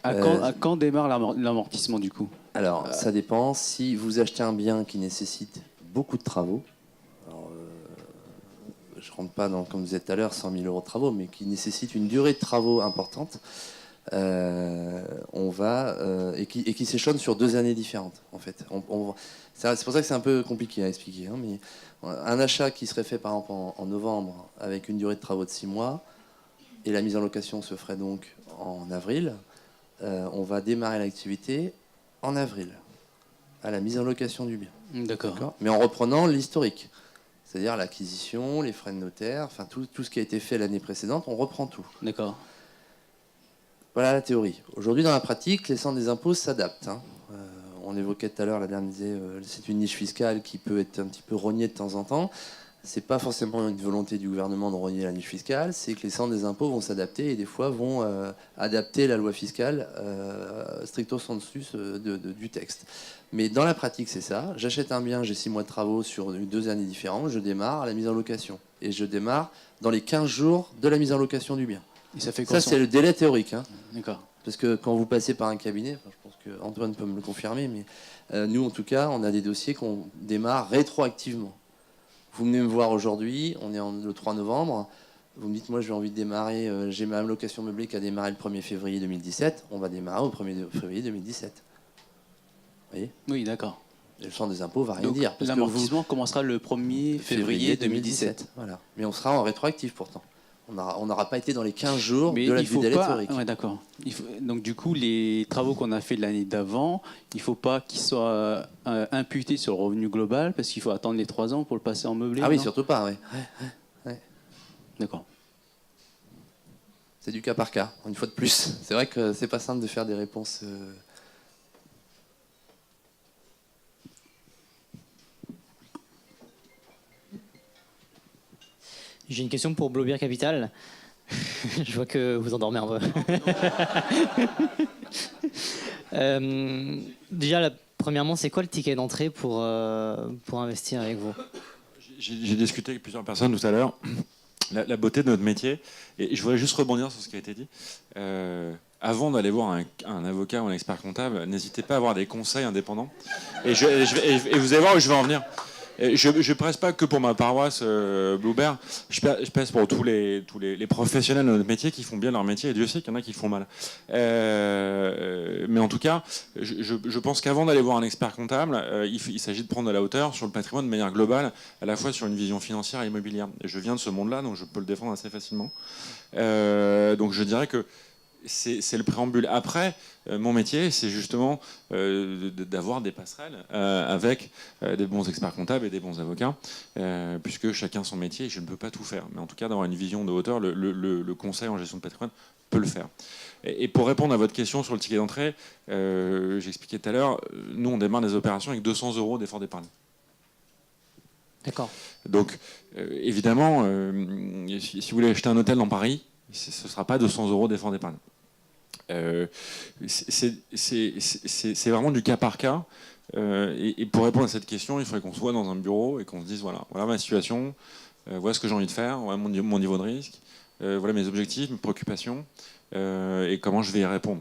À quand démarre l'amortissement du coup?
Alors, ça dépend. Si vous achetez un bien qui nécessite beaucoup de travaux, je ne rentre pas dans, comme vous disiez tout à l'heure, 100 000 euros de travaux, mais qui nécessite une durée de travaux importante, et qui s'échelonne sur 2 années différentes, en fait. C'est pour ça que c'est un peu compliqué à expliquer, hein, mais un achat qui serait fait, par exemple, en novembre, avec une durée de travaux de 6 mois, et la mise en location se ferait donc en avril, on va démarrer l'activité en avril, à la mise en location du bien.
D'accord.
Mais en reprenant l'historique. C'est-à-dire l'acquisition, les frais de notaire, enfin tout ce qui a été fait l'année précédente, on reprend tout.
D'accord.
Voilà la théorie. Aujourd'hui, dans la pratique, les centres des impôts s'adaptent. Hein. On évoquait tout à l'heure, la dame disait, c'est une niche fiscale qui peut être un petit peu rognée de temps en temps. c'est pas forcément une volonté du gouvernement de rogner la niche fiscale, c'est que les centres des impôts vont s'adapter et des fois vont adapter la loi fiscale stricto sensu du texte. Mais dans la pratique, c'est ça. J'achète un bien, j'ai 6 mois de travaux sur 2 années différentes, je démarre à la mise en location. Et je démarre dans les 15 jours de la mise en location du bien.
Et ça fait quoi?
Ça, c'est le délai théorique. Hein.
D'accord.
Parce que quand vous passez par un cabinet, je pense que Antoine peut me le confirmer, mais nous, en tout cas, on a des dossiers qu'on démarre rétroactivement. Vous venez me voir aujourd'hui, on est le 3 novembre, vous me dites, moi j'ai envie de démarrer, j'ai ma location meublée qui a démarré le 1er février 2017, on va démarrer au 1er février 2017. Vous voyez?
Oui, d'accord.
Et le centre des impôts va rien
Donc,
dire.
l'amortissement commencera le 1er février 2017.
Voilà. Mais on sera en rétroactif pourtant. On n'aura pas été dans les 15 jours
Mais
de la
il faut
délai
pas...
théorique.
Ouais, d'accord. Donc du coup, les travaux qu'on a fait l'année d'avant, il ne faut pas qu'ils soient imputés sur le revenu global parce qu'il faut attendre les 3 ans pour le passer en meublé.
Ah oui,
non?
surtout pas, oui. Ouais.
D'accord.
C'est du cas par cas, une fois de plus. C'est vrai que c'est pas simple de faire des réponses...
J'ai une question pour Blaubière Capital. Je vois que vous endormez un peu. Déjà, premièrement, c'est quoi le ticket d'entrée pour investir avec vous?
J'ai discuté avec plusieurs personnes tout à l'heure. La beauté de notre métier, et je voudrais juste rebondir sur ce qui a été dit. Avant d'aller voir un avocat ou un expert comptable, n'hésitez pas à avoir des conseils indépendants. Et vous allez voir où je vais en venir. Je ne presse pas que pour ma paroisse Bluebird, je pèse pour tous les professionnels de notre métier qui font bien leur métier, et Dieu sait qu'il y en a qui le font mal. Mais en tout cas, je pense qu'avant d'aller voir un expert comptable, il s'agit de prendre de la hauteur sur le patrimoine de manière globale, à la fois sur une vision financière et immobilière. Et je viens de ce monde-là, donc je peux le défendre assez facilement. Donc je dirais que c'est le préambule. Après, mon métier, c'est justement d'avoir des passerelles avec des bons experts comptables et des bons avocats, puisque chacun son métier, je ne peux pas tout faire. Mais en tout cas, d'avoir une vision de hauteur, le conseil en gestion de patrimoine peut le faire. Et pour répondre à votre question sur le ticket d'entrée, j'expliquais tout à l'heure, nous, on démarre des opérations avec 200 € d'effort d'épargne.
D'accord.
Donc, évidemment, si vous voulez acheter un hôtel dans Paris, ce ne sera pas 200 € d'effort d'épargne. C'est vraiment du cas par cas. Et pour répondre à cette question, il faudrait qu'on soit dans un bureau et qu'on se dise voilà ma situation, voilà ce que j'ai envie de faire, voilà mon niveau de risque, voilà mes objectifs, mes préoccupations, et comment je vais y répondre.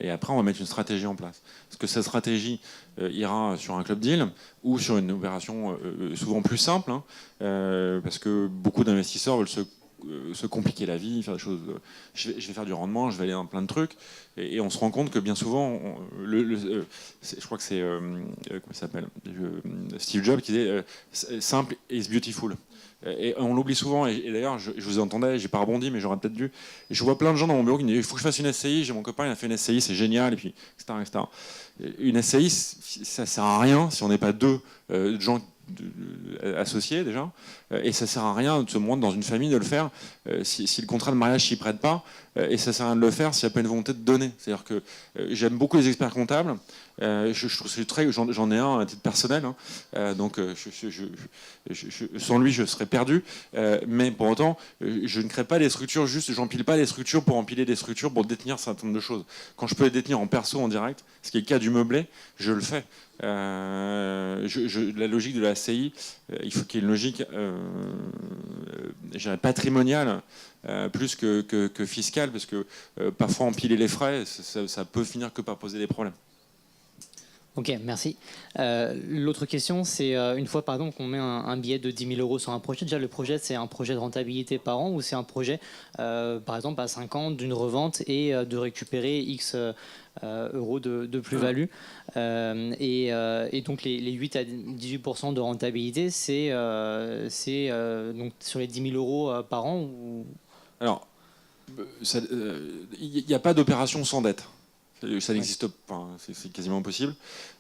Et après, on va mettre une stratégie en place. Est-ce que cette stratégie ira sur un club deal ou sur une opération souvent plus simple, hein, parce que beaucoup d'investisseurs veulent se compliquer la vie, faire des choses. Je vais faire du rendement, je vais aller dans plein de trucs, et on se rend compte que bien souvent, je crois que c'est comment il s'appelle, Steve Jobs qui disait simple is beautiful. Et on l'oublie souvent. Et d'ailleurs, je vous entendais, j'ai pas rebondi, mais j'aurais peut-être dû. Et je vois plein de gens dans mon bureau qui me disent il faut que je fasse une SCI. J'ai mon copain, il a fait une SCI, c'est génial, et puis etc. Une SCI, ça sert à rien si on n'est pas deux gens associés déjà, et ça sert à rien de se rendre dans une famille de le faire si le contrat de mariage s'y prête pas, et ça sert à rien de le faire s'il n'y a pas une volonté de donner. C'est-à-dire que j'aime beaucoup les experts comptables, je trouve que j'en ai un à titre personnel, hein, donc sans lui je serais perdu, mais pour autant je ne crée pas des structures juste, j'empile pas des structures pour empiler des structures pour détenir un certain nombre de choses. Quand je peux les détenir en perso, en direct, ce qui est le cas du meublé, je le fais. La logique de la CI, il faut qu'il y ait une logique patrimoniale plus que fiscale, parce que parfois empiler les frais, ça peut finir que par poser des problèmes.
Ok, merci. L'autre question, c'est une fois par exemple qu'on met un billet de 10 000 € sur un projet, déjà le projet c'est un projet de rentabilité par an ou c'est un projet par exemple à 5 ans d'une revente et de récupérer X euros de plus-value, et donc les 8 à 18% de rentabilité, c'est donc sur les 10 000 € par an ou...
Alors, il n'y a pas d'opération sans dette. Ça n'existe pas, c'est quasiment impossible.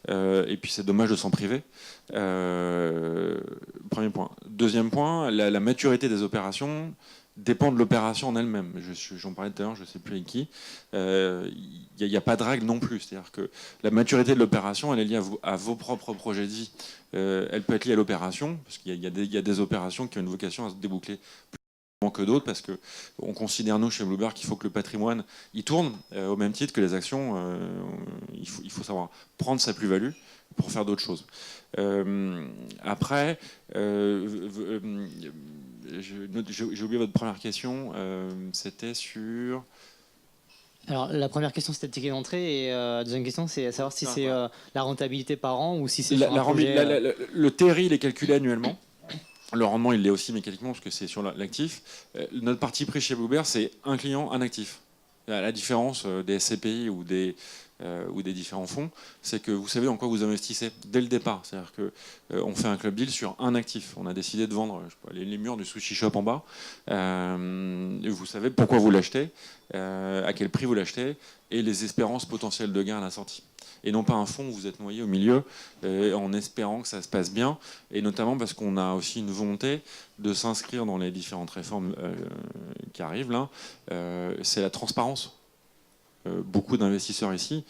Et puis c'est dommage de s'en priver. Premier point. Deuxième point, la maturité des opérations dépend de l'opération en elle-même. J'en parlais tout à l'heure, je ne sais plus avec qui. Il n'y a pas de règle non plus. C'est-à-dire que la maturité de l'opération, elle est liée à vos propres projets de vie. Elle peut être liée à l'opération, parce qu'il y a des opérations qui ont une vocation à se déboucler plus rapidement que d'autres, parce qu'on considère, nous, chez Bluebird, qu'il faut que le patrimoine il tourne au même titre que les actions. Il faut savoir prendre sa plus-value pour faire d'autres choses. Après, j'ai oublié votre première question, c'était sur...
Alors la première question c'était le ticket d'entrée et la deuxième question c'est à savoir si c'est la rentabilité par an ou si c'est sur un projet...
Le TRI il est calculé annuellement. Le rendement il l'est aussi mécaniquement parce que c'est sur l'actif. Notre parti pris chez Bluebird c'est un client, un actif. La différence des SCPI ou des différents fonds, c'est que vous savez en quoi vous investissez dès le départ. C'est-à-dire qu'on fait un club deal sur un actif. On a décidé de vendre les murs du sushi shop en bas. Vous savez pourquoi vous l'achetez, à quel prix vous l'achetez, et les espérances potentielles de gain à la sortie. Et non pas un fonds où vous êtes noyé au milieu en espérant que ça se passe bien, et notamment parce qu'on a aussi une volonté de s'inscrire dans les différentes réformes qui arrivent là. C'est la transparence. Beaucoup d'investisseurs ici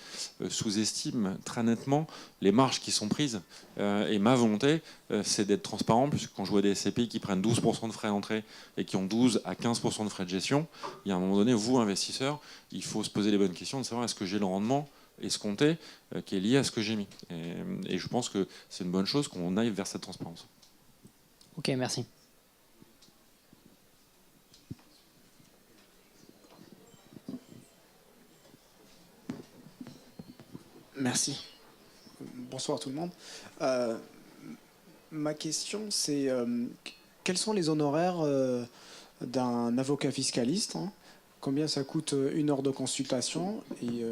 sous-estiment très nettement les marges qui sont prises. Et ma volonté, c'est d'être transparent, puisque quand je vois des SCPI qui prennent 12% de frais d'entrée et qui ont 12 à 15% de frais de gestion, il y a un moment donné, vous, investisseurs, il faut se poser les bonnes questions de savoir est-ce que j'ai le rendement escompté qui est lié à ce que j'ai mis. Et je pense que c'est une bonne chose qu'on aille vers cette transparence.
Ok, merci.
Merci. Bonsoir tout le monde. Ma question, c'est quels sont les honoraires d'un avocat fiscaliste, hein? Combien ça coûte une heure de consultation et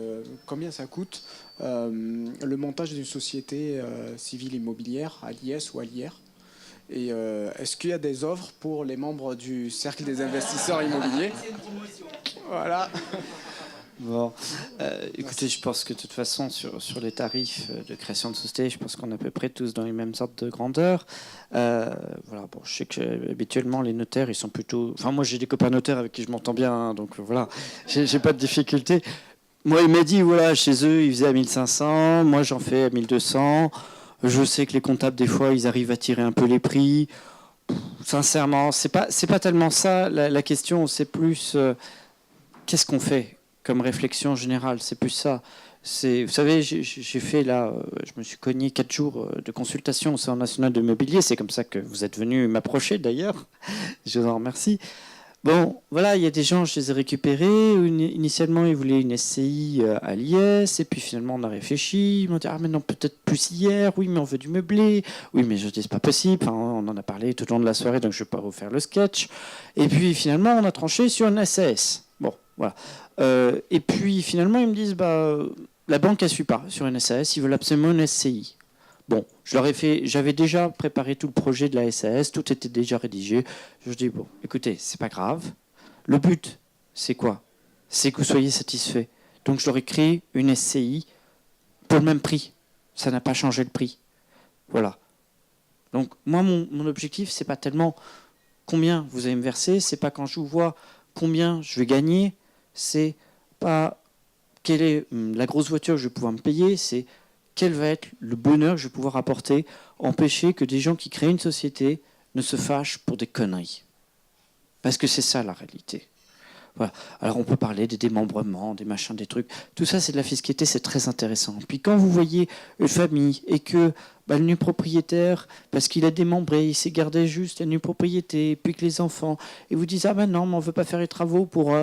combien ça coûte le montage d'une société civile immobilière à l'IS ou à l'IR? Et est-ce qu'il y a des offres pour les membres du cercle des investisseurs immobiliers? Voilà.
Bon, écoutez, je pense que de toute façon, sur les tarifs de création de société, je pense qu'on est à peu près tous dans les mêmes sortes de grandeur. Voilà, bon, je sais que habituellement, les notaires, ils sont plutôt... Enfin, moi, j'ai des copains notaires avec qui je m'entends bien, hein, donc voilà, j'ai pas de difficulté. Moi, il m'a dit, voilà, chez eux, ils faisaient à 1500, moi, j'en fais à 1200. Je sais que les comptables, des fois, ils arrivent à tirer un peu les prix. Sincèrement, c'est pas tellement ça. La question, c'est plus qu'est-ce qu'on fait comme réflexion générale, c'est plus ça. Vous savez, j'ai fait là, je me suis cogné 4 jours de consultation au Centre national de l'immobilier. C'est comme ça que vous êtes venu m'approcher d'ailleurs. Je vous en remercie. Bon, voilà, il y a des gens, je les ai récupérés. Initialement, ils voulaient une SCI à l'IS, et puis finalement, on a réfléchi. Ils m'ont dit, ah, mais non, peut-être plus hier. Oui, mais on veut du meublé. Oui, mais je dis, c'est pas possible. Enfin, on en a parlé tout au long de la soirée, donc je ne vais pas refaire le sketch. Et puis finalement, on a tranché sur une SAS. Bon, voilà. Et puis finalement, ils me disent, la banque ne suit pas sur une SAS, ils veulent absolument une SCI. Bon, je leur ai fait, j'avais déjà préparé tout le projet de la SAS, tout était déjà rédigé. Je dis, bon, écoutez, c'est pas grave. Le but, c'est quoi? C'est que vous soyez satisfait. Donc je leur ai créé une SCI pour le même prix. Ça n'a pas changé le prix. Voilà. Donc moi, mon objectif, c'est pas tellement combien vous allez me verser, c'est pas quand je vous vois combien je vais gagner, c'est pas quelle est la grosse voiture que je vais pouvoir me payer, c'est quel va être le bonheur que je vais pouvoir apporter, empêcher que des gens qui créent une société ne se fâchent pour des conneries. Parce que c'est ça la réalité. Voilà. Alors on peut parler des démembrements, des machins, des trucs. Tout ça c'est de la fiscalité, c'est très intéressant. Puis quand vous voyez une famille et que le nu propriétaire, parce qu'il a démembré, il s'est gardé juste la nue propriété, et puis que les enfants, et vous disent, ah ben non, mais on ne veut pas faire les travaux pour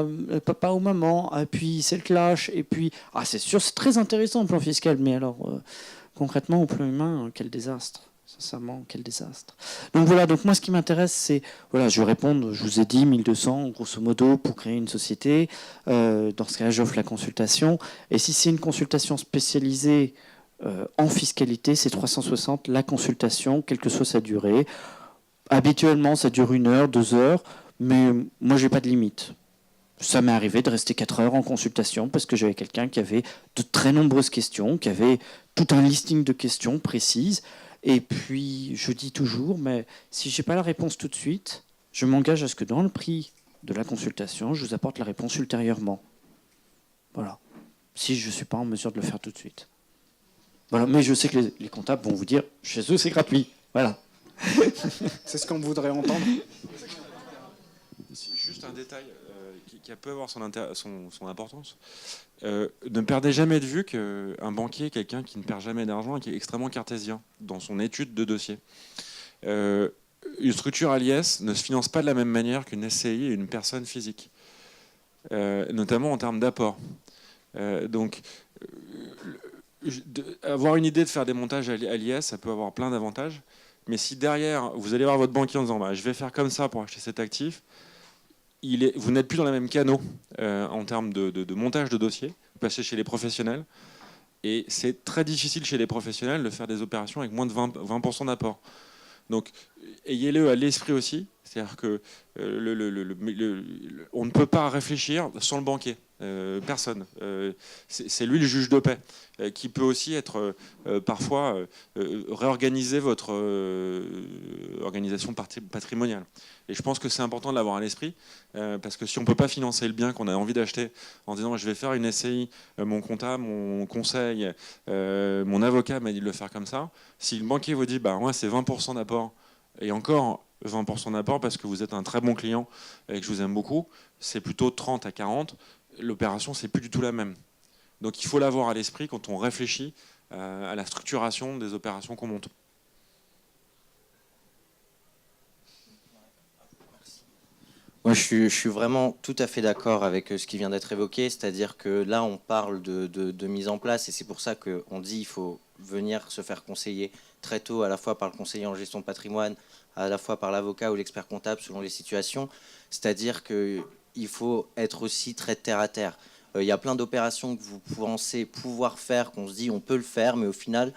papa ou maman, et puis c'est le clash, et puis, ah c'est sûr, c'est très intéressant au plan fiscal, mais alors concrètement au plan humain, quel désastre. Sincèrement, quel désastre. Donc voilà, donc moi ce qui m'intéresse, c'est, voilà, je vais répondre, je vous ai dit 1200 grosso modo pour créer une société. Dans ce cas-là, j'offre la consultation. Et si c'est une consultation spécialisée en fiscalité, c'est 360 la consultation, quelle que soit sa durée. Habituellement, ça dure 1 heure, 2 heures, mais moi, j'ai pas de limite. Ça m'est arrivé de rester 4 heures en consultation parce que j'avais quelqu'un qui avait de très nombreuses questions, qui avait tout un listing de questions précises. Et puis, je dis toujours, mais si je n'ai pas la réponse tout de suite, je m'engage à ce que dans le prix de la consultation, je vous apporte la réponse ultérieurement. Voilà. Si je ne suis pas en mesure de le faire tout de suite. Voilà. Mais je sais que les comptables vont vous dire, chez eux, c'est gratuit. Voilà.
C'est ce qu'on voudrait entendre.
Juste un détail qui peut avoir son importance. Ne perdez jamais de vue qu'un banquier est quelqu'un qui ne perd jamais d'argent et qui est extrêmement cartésien dans son étude de dossier. Une structure à l'IS ne se finance pas de la même manière qu'une SCI et une personne physique, notamment en termes d'apport. Donc, avoir une idée de faire des montages à l'IS, ça peut avoir plein d'avantages. Mais si derrière, vous allez voir votre banquier en disant bah, « je vais faire comme ça pour acheter cet actif », vous n'êtes plus dans les mêmes canaux en termes de montage de dossier. Vous passez chez les professionnels. Et c'est très difficile chez les professionnels de faire des opérations avec moins de 20% d'apport. Donc, ayez-le à l'esprit aussi. C'est-à-dire que on ne peut pas réfléchir sans le banquier. Personne. C'est lui le juge de paix, qui peut aussi être parfois réorganiser votre organisation patrimoniale. Et je pense que c'est important de l'avoir à l'esprit, parce que si on ne peut pas financer le bien qu'on a envie d'acheter en disant je vais faire une SCI, mon comptable, mon conseil, mon avocat m'a dit de le faire comme ça, si le banquier vous dit bah, moi c'est 20% d'apport, et encore 20% d'apport parce que vous êtes un très bon client et que je vous aime beaucoup, c'est plutôt 30 à 40, l'opération c'est plus du tout la même. Donc il faut l'avoir à l'esprit quand on réfléchit à la structuration des opérations qu'on monte.
Moi, je suis vraiment tout à fait d'accord avec ce qui vient d'être évoqué, c'est-à-dire que là, on parle de mise en place, et c'est pour ça qu'on dit qu'il faut venir se faire conseiller très tôt, à la fois par le conseiller en gestion de patrimoine, à la fois par l'avocat ou l'expert comptable, selon les situations. C'est-à-dire qu'il faut être aussi très terre-à-terre. Il y a plein d'opérations que vous pensez pouvoir faire, qu'on se dit on peut le faire, mais au final,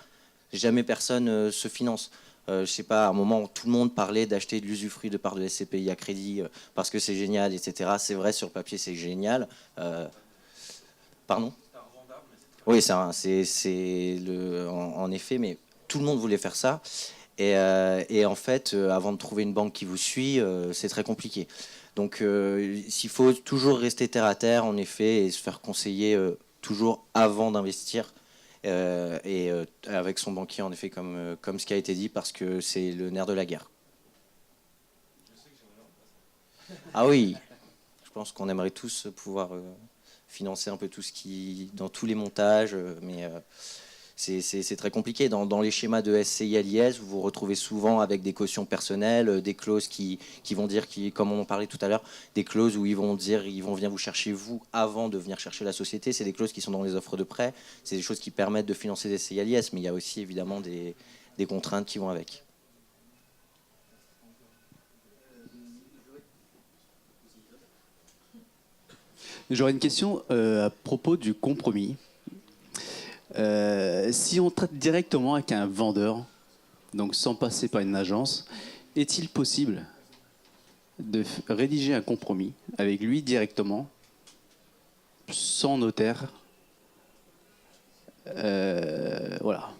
jamais personne se finance. Je sais pas, à un moment où tout le monde parlait d'acheter de l'usufruit de part de SCPI à crédit parce que c'est génial, etc. C'est vrai, sur le papier, c'est génial. Pardon ? Oui, en effet, mais tout le monde voulait faire ça. Et en fait, avant de trouver une banque qui vous suit, c'est très compliqué. Donc, il faut toujours rester terre à terre, en effet, et se faire conseiller toujours avant d'investir. Et avec son banquier, en effet, comme ce qui a été dit, parce que c'est le nerf de la guerre. Ah oui, je pense qu'on aimerait tous pouvoir financer un peu tout ce qui, dans tous les montages, mais c'est très compliqué. Dans les schémas de SCI à l'IS, vous vous retrouvez souvent avec des cautions personnelles, des clauses qui vont dire, comme on en parlait tout à l'heure, des clauses où ils vont venir vous chercher vous avant de venir chercher la société. C'est des clauses qui sont dans les offres de prêt. C'est des choses qui permettent de financer des SCI à l'IS, mais il y a aussi évidemment des contraintes qui vont avec.
J'aurais une question à propos du compromis. Si on traite directement avec un vendeur, donc sans passer par une agence, est-il possible de rédiger un compromis avec lui directement, sans notaire? Voilà.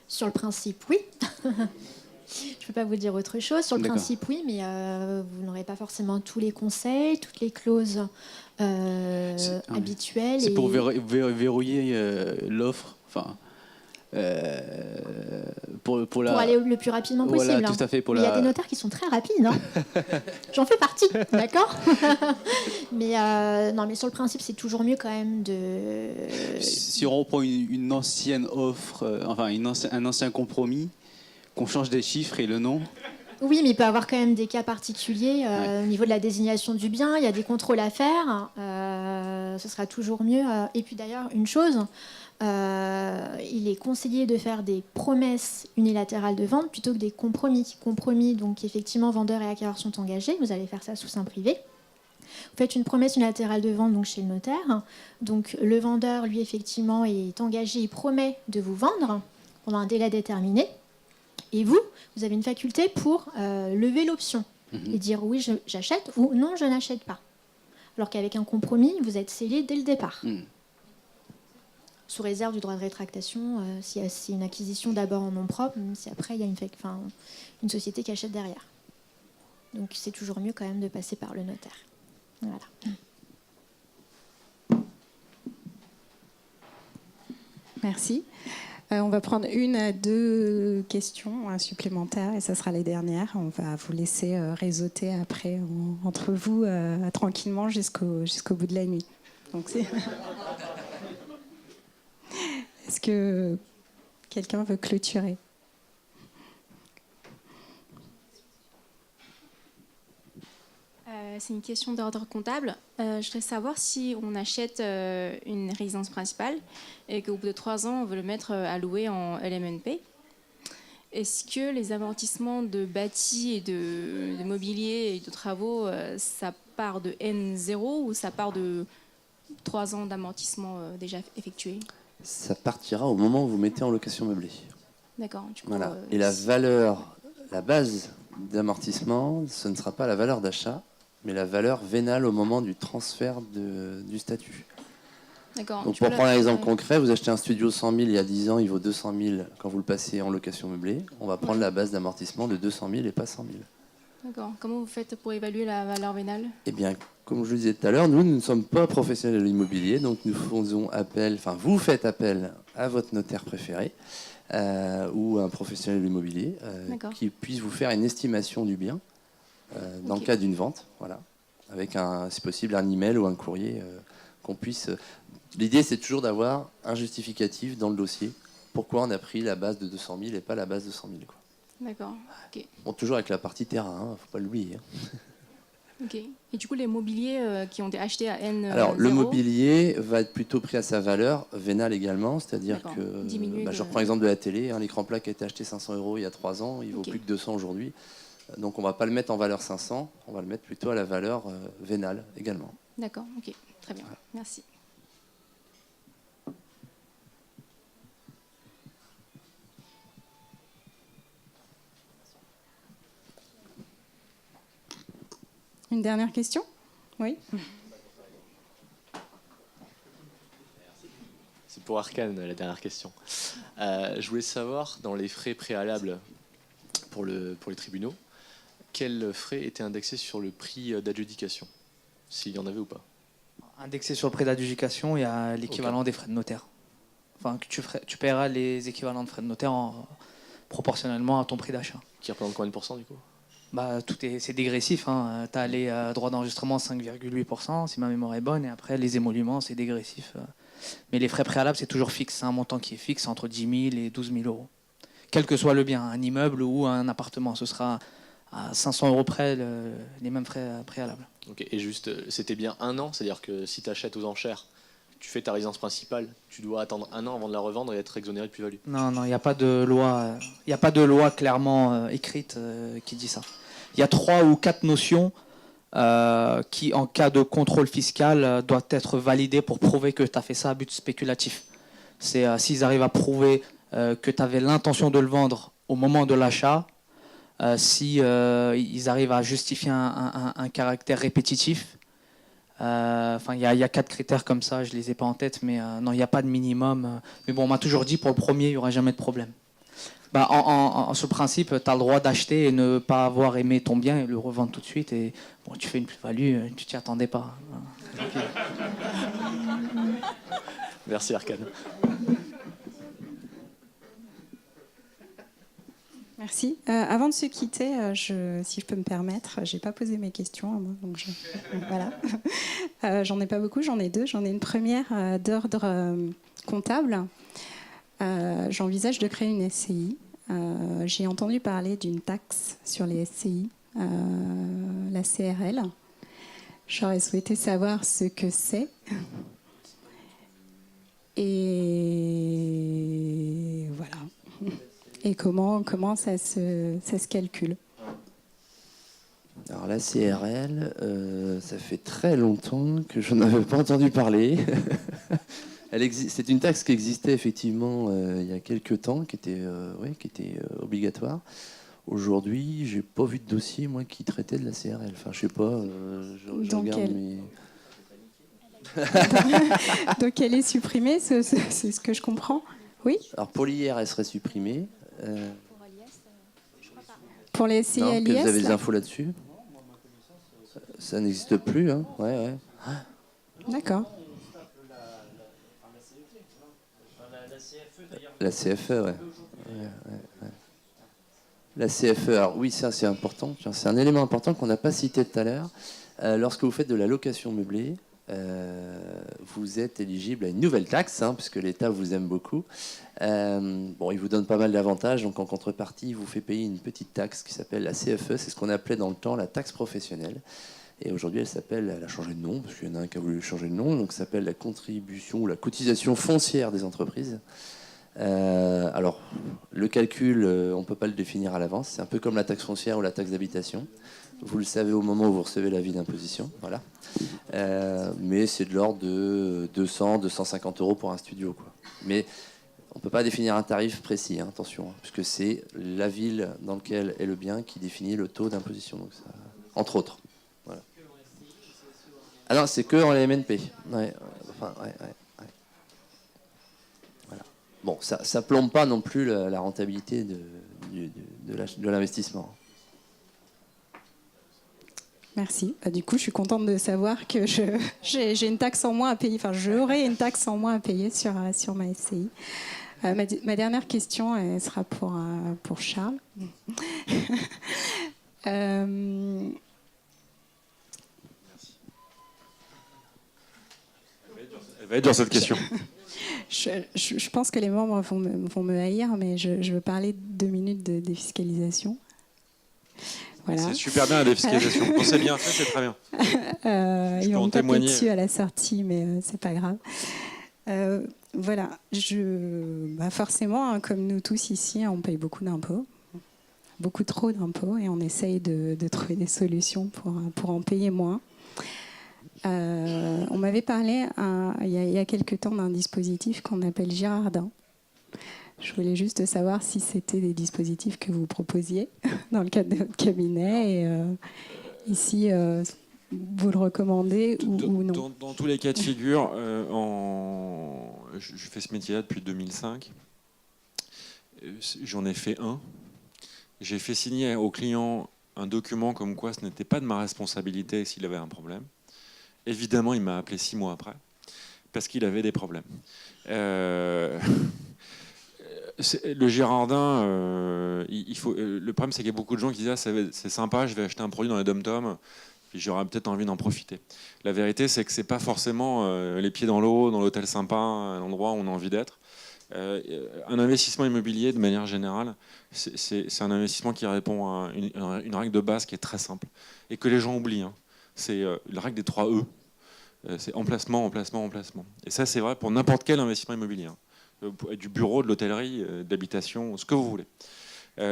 Sur le principe, oui. Je ne peux pas vous dire autre chose. Sur le principe, oui, mais vous n'aurez pas forcément tous les conseils, toutes les clauses habituelles.
C'est pour verrouiller l'offre, enfin, pour
aller le plus rapidement possible.
Voilà, tout à fait.
Il y a des notaires qui sont très rapides. Hein. J'en fais partie, d'accord. Mais non, mais sur le principe, c'est toujours mieux quand même de.
Si on reprend une ancienne offre, un ancien compromis, qu'on change des chiffres et le nom.
Oui, mais il peut y avoir quand même des cas particuliers au niveau de la désignation du bien. Il y a des contrôles à faire. Ce sera toujours mieux. Et puis d'ailleurs, une chose, il est conseillé de faire des promesses unilatérales de vente plutôt que des compromis. Compromis, donc effectivement, vendeur et acquéreur sont engagés. Vous allez faire ça sous seing privé. Vous faites une promesse unilatérale de vente donc chez le notaire. Donc le vendeur, lui, effectivement, est engagé. Il promet de vous vendre pendant un délai déterminé. Et vous avez une faculté pour lever l'option et dire oui, j'achète ou non, je n'achète pas. Alors qu'avec un compromis, vous êtes scellé dès le départ. Sous réserve du droit de rétractation, si c'est une acquisition d'abord en nom propre, même si après il y a une société qui achète derrière. Donc c'est toujours mieux quand même de passer par le notaire. Voilà.
Merci. On va prendre une à deux questions supplémentaires et ça sera les dernières. On va vous laisser réseauter après entre vous tranquillement jusqu'au bout de la nuit. Donc Est-ce que quelqu'un veut clôturer ?
C'est une question d'ordre comptable. Je voudrais savoir si on achète une résidence principale et qu'au bout de 3 ans, on veut le mettre à louer en LMNP. Est-ce que les amortissements de bâti et de mobilier et de travaux, ça part de N0 ou ça part de 3 ans d'amortissement déjà effectués ?
Ça partira au moment où vous mettez en location meublée.
D'accord. Du coup,
Voilà. Et la valeur, la base d'amortissement, ce ne sera pas la valeur d'achat, mais la valeur vénale au moment du transfert du statut.
D'accord.
Donc pour prendre un exemple concret, vous achetez un studio 100 000 il y a 10 ans, il vaut 200 000 quand vous le passez en location meublée. On va prendre la base d'amortissement de 200 000 et pas 100 000.
D'accord. Comment vous faites pour évaluer la valeur vénale ?
Eh bien, comme je le disais tout à l'heure, nous ne sommes pas professionnels de l'immobilier, donc nous faisons appel, enfin vous faites appel à votre notaire préféré ou à un professionnel de l'immobilier qui puisse vous faire une estimation du bien dans le cas d'une vente, voilà, avec si possible un email ou un courrier qu'on puisse. L'idée, c'est toujours d'avoir un justificatif dans le dossier. Pourquoi on a pris la base de 200 000 et pas la base de 100 000 quoi.
D'accord. Ok.
Bon, toujours avec la partie terrain, faut pas l'oublier.
Ok. Et du coup, les mobiliers qui ont été achetés à N.
Alors, le mobilier va être plutôt pris à sa valeur vénale également, c'est-à-dire que, je reprends l'exemple de la télé, l'écran plat qui a été acheté 500 € il y a 3 ans, il vaut plus que 200 aujourd'hui. Donc, on ne va pas le mettre en valeur 500, on va le mettre plutôt à la valeur vénale également.
D'accord, ok, très bien, merci.
Une dernière question ? Oui.
C'est pour Arcane, la dernière question. Je voulais savoir, dans les frais préalables pour les tribunaux, quels frais étaient indexés sur le prix d'adjudication, s'il y en avait ou pas?
Indexé sur le prix d'adjudication, il y a l'équivalent des frais de notaire. Enfin, tu paieras les équivalents de frais de notaire proportionnellement à ton prix d'achat.
Qui représente combien de pourcents du coup?
C'est dégressif. Tu as les droits d'enregistrement 5,8%, si ma mémoire est bonne, et après les émoluments, c'est dégressif. Mais les frais préalables, c'est toujours fixe. C'est un montant qui est fixe, entre 10 000 et 12 000 €. Quel que soit le bien, un immeuble ou un appartement, ce sera à 500 € près les mêmes frais préalables.
Ok, et juste, c'était bien 1 an, c'est-à-dire que si tu achètes aux enchères, tu fais ta résidence principale, tu dois attendre 1 an avant de la revendre et être exonéré de plus-value.
Non, il n'y a pas de loi, clairement écrite qui dit ça. Il y a 3 ou 4 notions qui, en cas de contrôle fiscal, doivent être validées pour prouver que tu as fait ça à but spéculatif. C'est s'ils arrivent à prouver que tu avais l'intention de le vendre au moment de l'achat, si ils arrivent à justifier un caractère répétitif. Il y a 4 critères comme ça, je les ai pas en tête, mais non, il n'y a pas de minimum. Mais bon, on m'a toujours dit pour le premier, il n'y aura jamais de problème. Sur le principe, tu as le droit d'acheter et ne pas avoir aimé ton bien et le revendre tout de suite. Et bon, tu fais une plus-value, tu t'y attendais pas.
Merci Arcane.
Merci. Avant de se quitter, si je peux me permettre, j'ai pas posé mes questions à moi, donc voilà. J'en ai pas beaucoup, j'en ai 2. J'en ai une première d'ordre comptable. J'envisage de créer une SCI. J'ai entendu parler d'une taxe sur les SCI, la CRL. J'aurais souhaité savoir ce que c'est. Et voilà. Et comment ça se calcule?
Alors la CRL, ça fait très longtemps que je n'avais pas entendu parler. C'est une taxe qui existait effectivement il y a quelques temps, qui était obligatoire. Aujourd'hui, j'ai pas vu de dossier moi qui traitait de la CRL. Enfin, je sais pas. Je regarde mes...
Donc elle est supprimée, c'est ce que je comprends. Oui.
Alors pour l'IR, elle serait supprimée.
Pour les SCI,
vous avez des infos là-dessus? Ça n'existe plus, hein. Ouais.
D'accord.
La CFE, ouais. La CFE, alors oui, ça c'est important. C'est un élément important qu'on n'a pas cité tout à l'heure. Lorsque vous faites de la location meublée, vous êtes éligible à une nouvelle taxe, puisque l'État vous aime beaucoup. Il vous donne pas mal d'avantages. Donc en contrepartie, il vous fait payer une petite taxe qui s'appelle la CFE. C'est ce qu'on appelait dans le temps la taxe professionnelle. Et aujourd'hui, elle a changé de nom, parce qu'il y en a un qui a voulu changer de nom. Donc ça s'appelle la contribution ou la cotisation foncière des entreprises. Alors, le calcul, on ne peut pas le définir à l'avance. C'est un peu comme la taxe foncière ou la taxe d'habitation. Vous le savez au moment où vous recevez l'avis d'imposition. Voilà. Mais c'est de l'ordre de 200, 250 euros pour un studio, quoi. Mais on ne peut pas définir un tarif précis, attention, puisque c'est la ville dans laquelle est le bien qui définit le taux d'imposition, donc ça, entre autres. Voilà. Alors, c'est que en LMNP. Ouais. Voilà. Bon, ça ne plombe pas non plus la rentabilité de l'investissement.
Merci. Du coup, je suis contente de savoir que j'ai une taxe en moins à payer. Enfin, j'aurai une taxe en moins à payer sur ma SCI. Ma dernière question, elle sera pour Charles.
Elle va être dure cette question.
Je pense que les membres vont me haïr, mais je veux parler 2 minutes de défiscalisation. Voilà.
C'est super bien la défiscalisation. Quand c'est bien fait, c'est très bien.
Ils vont me taper
témoigner.
dessus à la sortie, mais c'est pas grave. Voilà. Forcément, comme nous tous ici, on paye beaucoup d'impôts. Beaucoup trop d'impôts, et on essaye de trouver des solutions pour en payer moins. On m'avait parlé il y a quelques temps d'un dispositif qu'on appelle Girardin. Je voulais juste savoir si c'était des dispositifs que vous proposiez dans le cadre de votre cabinet, et ici vous le recommandez ou non.
Dans tous les cas de figure, je fais ce métier-là depuis 2005. J'en ai fait un. J'ai fait signer au client un document comme quoi ce n'était pas de ma responsabilité s'il avait un problème. Évidemment, il m'a appelé 6 mois après parce qu'il avait des problèmes. Le Girardin, le problème, c'est qu'il y a beaucoup de gens qui disent c'est sympa, je vais acheter un produit dans les dom-toms, puis j'aurai peut-être envie d'en profiter. La vérité, c'est que c'est pas forcément les pieds dans l'eau, dans l'hôtel sympa, un endroit où on a envie d'être. Un investissement immobilier, de manière générale, c'est un investissement qui répond à une règle de base qui est très simple et que les gens oublient. C'est la règle des 3 E. C'est emplacement, emplacement, emplacement. Et ça, c'est vrai pour n'importe quel investissement immobilier. Du bureau, de l'hôtellerie, de l'habitation, ce que vous voulez.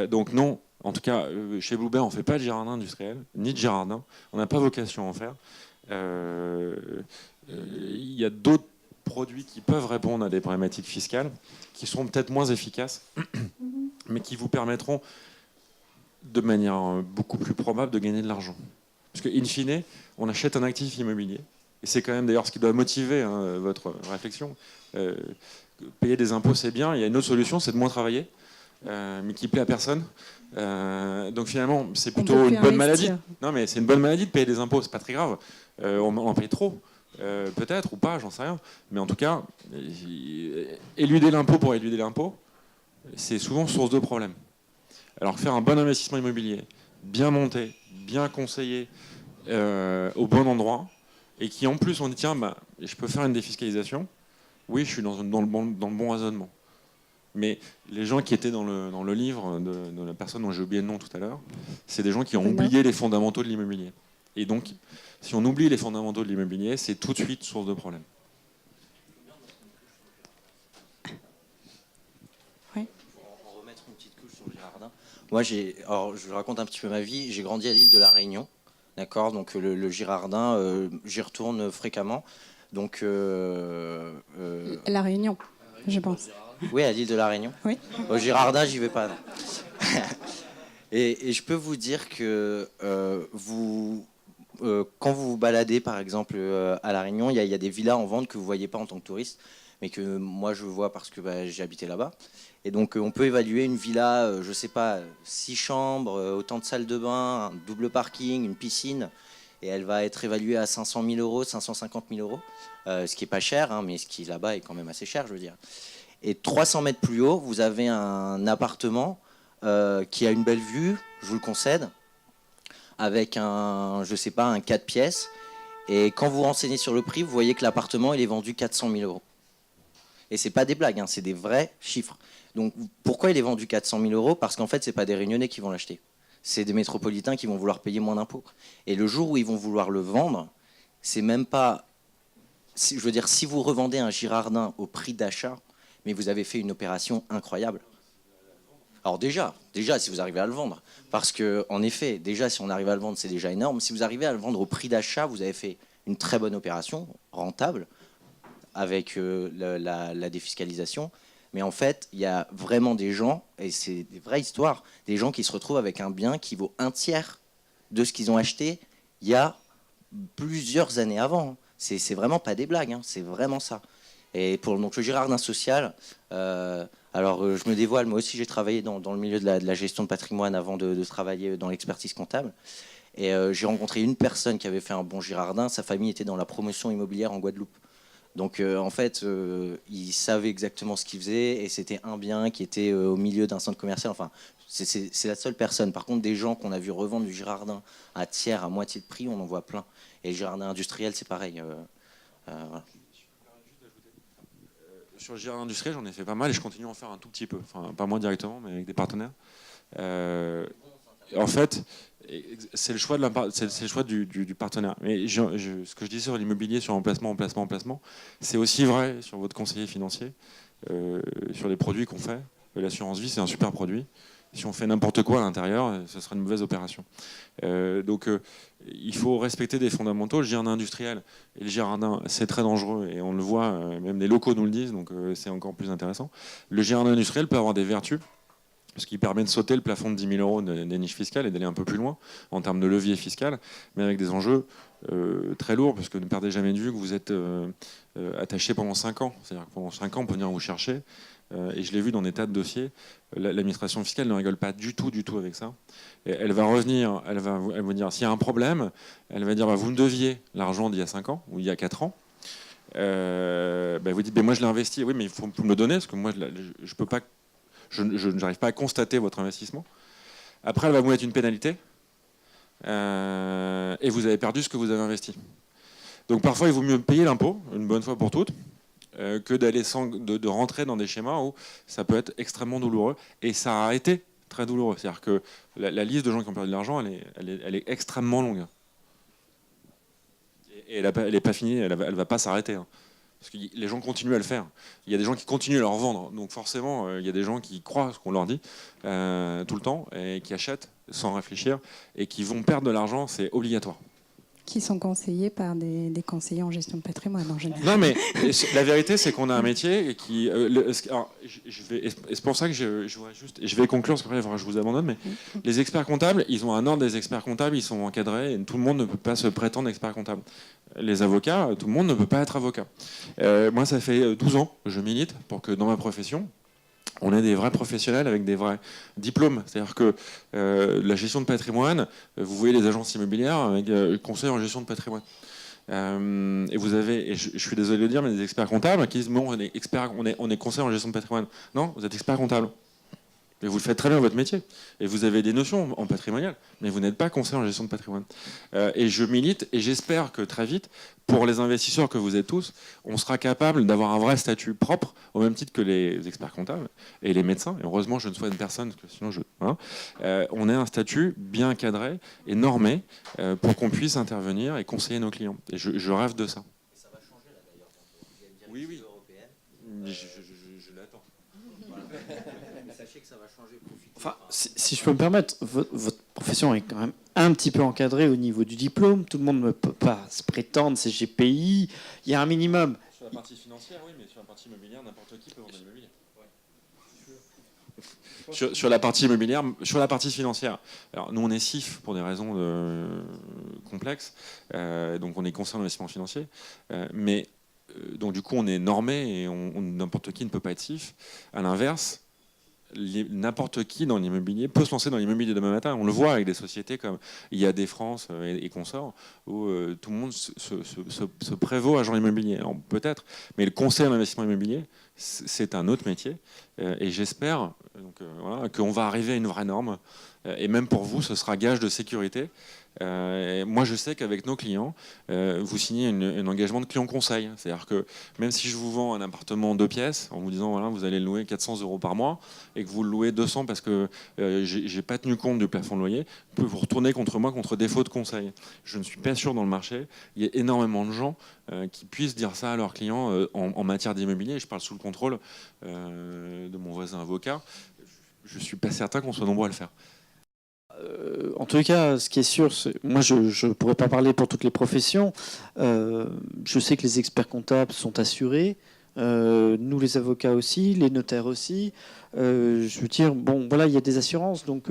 Donc non, en tout cas, chez Bluebird, on ne fait pas de Girardin industriel, ni de Girardin. On n'a pas vocation à en faire. Il y a d'autres produits qui peuvent répondre à des problématiques fiscales, qui seront peut-être moins efficaces, mais qui vous permettront, de manière beaucoup plus probable, de gagner de l'argent. Parce que, in fine, on achète un actif immobilier. Et c'est quand même d'ailleurs ce qui doit motiver votre réflexion. Payer des impôts, c'est bien. Il y a une autre solution, c'est de moins travailler, mais qui plaît à personne. Donc finalement, c'est plutôt une bonne maladie. Non, mais c'est une bonne maladie de payer des impôts. C'est pas très grave. On en paye trop, peut-être ou pas, j'en sais rien. Mais en tout cas, éluder l'impôt pour éluder l'impôt, c'est souvent source de problèmes. Alors faire un bon investissement immobilier, bien monté, bien conseillé, au bon endroit, et qui en plus on dit tiens, je peux faire une défiscalisation. Oui, je suis dans le bon raisonnement. Mais les gens qui étaient dans le livre de la personne dont j'ai oublié le nom tout à l'heure, c'est des gens qui ont oublié les fondamentaux de l'immobilier. Et donc, si on oublie les fondamentaux de l'immobilier, c'est tout de suite source de problème.
Oui.
Pour en remettre une petite couche sur le Girardin. Moi, je raconte un petit peu ma vie. J'ai grandi à l'île de la Réunion. D'accord, donc le Girardin, j'y retourne fréquemment. Donc,
La Réunion, je pense.
Oui, à l'île de la Réunion.
Oui.
Au Girardin, j'y vais pas. Non. Et je peux vous dire que quand vous vous baladez, par exemple, à la Réunion, il y a des villas en vente que vous voyez pas en tant que touriste, mais que moi je vois parce que j'ai habité là-bas. Et donc, on peut évaluer une villa, je sais pas, 6 chambres, autant de salles de bain, un double parking, une piscine. et elle va être évaluée à 500 000 euros, 550 000 euros, ce qui est pas cher, hein, mais ce qui là-bas est quand même assez cher, je veux dire. Et 300 mètres plus haut, vous avez un appartement qui a une belle vue, je vous le concède, avec un 4 pièces. Et quand vous renseignez sur le prix, vous voyez que l'appartement, il est vendu 400 000 euros. Et c'est pas des blagues, hein, c'est des vrais chiffres. Donc pourquoi il est vendu 400 000 euros? Parce qu'en fait, c'est pas des Réunionnais qui vont l'acheter. C'est des métropolitains qui vont vouloir payer moins d'impôts. Et le jour où ils vont vouloir le vendre, c'est même pas... Je veux dire, si vous revendez un Girardin au prix d'achat, mais vous avez fait une opération incroyable. Alors déjà, si vous arrivez à le vendre, parce que en effet, déjà si on arrive à le vendre, c'est déjà énorme. Si vous arrivez à le vendre au prix d'achat, vous avez fait une très bonne opération, rentable, avec la défiscalisation. Mais en fait, il y a vraiment des gens, et c'est des vraies histoires, des gens qui se retrouvent avec un bien qui vaut un tiers de ce qu'ils ont acheté il y a plusieurs années avant. C'est vraiment pas des blagues, hein, c'est vraiment ça. Et pour donc, le Girardin social, je me dévoile, moi aussi j'ai travaillé dans le milieu de la gestion de patrimoine avant de travailler dans l'expertise comptable. Et j'ai rencontré une personne qui avait fait un bon Girardin, sa famille était dans la promotion immobilière en Guadeloupe. Donc en fait, il savait exactement ce qu'il faisait et c'était un bien qui était au milieu d'un centre commercial. Enfin, c'est la seule personne. Par contre, des gens qu'on a vu revendre du Girardin à tiers, à moitié de prix, on en voit plein. Et le Girardin industriel, c'est pareil. Voilà.
Sur le Girardin industriel, j'en ai fait pas mal et je continue à en faire un tout petit peu. Enfin, pas moi directement, mais avec des partenaires. En fait, c'est le choix du partenaire. Mais ce que je dis sur l'immobilier, sur emplacement, c'est aussi vrai sur votre conseiller financier, sur les produits qu'on fait. L'assurance vie, c'est un super produit. Si on fait n'importe quoi à l'intérieur, ce sera une mauvaise opération. Donc, il faut respecter des fondamentaux. Le Girardin industriel et le Girardin, c'est très dangereux et on le voit, même les locaux nous le disent, donc c'est encore plus intéressant. Le Girardin industriel peut avoir des vertus, parce qu'il permet de sauter le plafond de 10 000 euros des niches fiscales et d'aller un peu plus loin en termes de levier fiscal, mais avec des enjeux très lourds, parce que ne perdez jamais de vue que vous êtes attaché pendant 5 ans. C'est-à-dire que pendant 5 ans, on peut venir vous chercher. Et je l'ai vu dans des tas de dossiers, l'administration fiscale ne rigole pas du tout avec ça. Et elle va revenir, elle va dire, s'il y a un problème, elle va dire, vous me deviez l'argent d'il y a 5 ans ou il y a 4 ans. Vous dites, moi je l'ai investi. Oui, mais il faut me le donner, parce que moi je peux pas, je n'arrive pas à constater votre investissement. Après, elle va vous mettre une pénalité et vous avez perdu ce que vous avez investi. Donc parfois, il vaut mieux payer l'impôt, une bonne fois pour toutes, que d'aller de rentrer dans des schémas où ça peut être extrêmement douloureux. Et ça a été très douloureux. C'est-à-dire que la liste de gens qui ont perdu de l'argent, elle est extrêmement longue. Et elle n'est pas finie, elle ne va pas s'arrêter. Hein. Parce que les gens continuent à le faire. Il y a des gens qui continuent à leur vendre. Donc forcément, il y a des gens qui croient ce qu'on leur dit tout le temps et qui achètent sans réfléchir et qui vont perdre de l'argent, c'est obligatoire.
Qui sont conseillés par des conseillers en gestion de patrimoine en général.
Non, mais la vérité, c'est qu'on a un métier qui. C'est pour ça que je vais conclure, parce qu'après, je vous abandonne, mais les experts comptables, ils ont un ordre des experts comptables, ils sont encadrés, et tout le monde ne peut pas se prétendre expert comptable. Les avocats, tout le monde ne peut pas être avocat. Moi, ça fait 12 ans que je milite pour que dans ma profession, on est des vrais professionnels avec des vrais diplômes. C'est-à-dire que la gestion de patrimoine, vous voyez les agences immobilières avec conseil en gestion de patrimoine. Et vous avez, et je suis désolé de le dire, mais des experts comptables qui disent bon, on est conseil en gestion de patrimoine. Non, vous êtes expert comptable. Et vous le faites très bien votre métier. Et vous avez des notions en patrimonial, mais vous n'êtes pas conseiller en gestion de patrimoine. Et je milite, et j'espère que très vite, pour les investisseurs que vous êtes tous, on sera capable d'avoir un vrai statut propre, au même titre que les experts comptables et les médecins. Et heureusement, je ne sois une personne, parce que sinon on ait un statut bien cadré et normé pour qu'on puisse intervenir et conseiller nos clients. Et je rêve de ça.
Et ça va changer là d'ailleurs.
Oui.
Je l'attends. Voilà. Mais sachez que ça va changer.
Enfin, si je peux me permettre, votre profession est quand même un petit peu encadrée au niveau du diplôme. Tout le monde ne peut pas se prétendre CGPI. Il y a un minimum.
Sur la partie financière, oui, mais sur la partie immobilière, n'importe qui peut vendre de l'immobilier. Sur la partie immobilière, sur la partie financière. Alors nous on est CIF pour des raisons complexes, donc on est conseiller en investissement financier, mais donc du coup on est normé et n'importe qui ne peut pas être CIF. À l'inverse, n'importe qui dans l'immobilier peut se lancer dans l'immobilier demain matin. On le voit avec des sociétés comme IAD France et consorts, où tout le monde se prévaut agent immobilier. Alors, peut-être, mais le conseil en investissement immobilier, c'est un autre métier. Et j'espère voilà, qu'on va arriver à une vraie norme. Et même pour vous, ce sera gage de sécurité. Moi, je sais qu'avec nos clients, vous signez un engagement de client conseil. C'est-à-dire que même si je vous vends un appartement 2 pièces, en vous disant voilà, vous allez le louer 400 € par mois, et que vous le louez 200 parce que j'ai pas tenu compte du plafond de loyer, vous pouvez vous retourner contre moi contre défaut de conseil. Je ne suis pas sûr dans le marché. Il y a énormément de gens qui puissent dire ça à leurs clients en matière d'immobilier. Je parle sous le contrôle de mon voisin avocat. Je ne suis pas certain qu'on soit nombreux à le faire.
En tout cas, ce qui est sûr, moi je ne pourrais pas parler pour toutes les professions. Je sais que les experts comptables sont assurés, nous les avocats aussi, les notaires aussi. Je veux dire, bon, voilà, il y a des assurances. Donc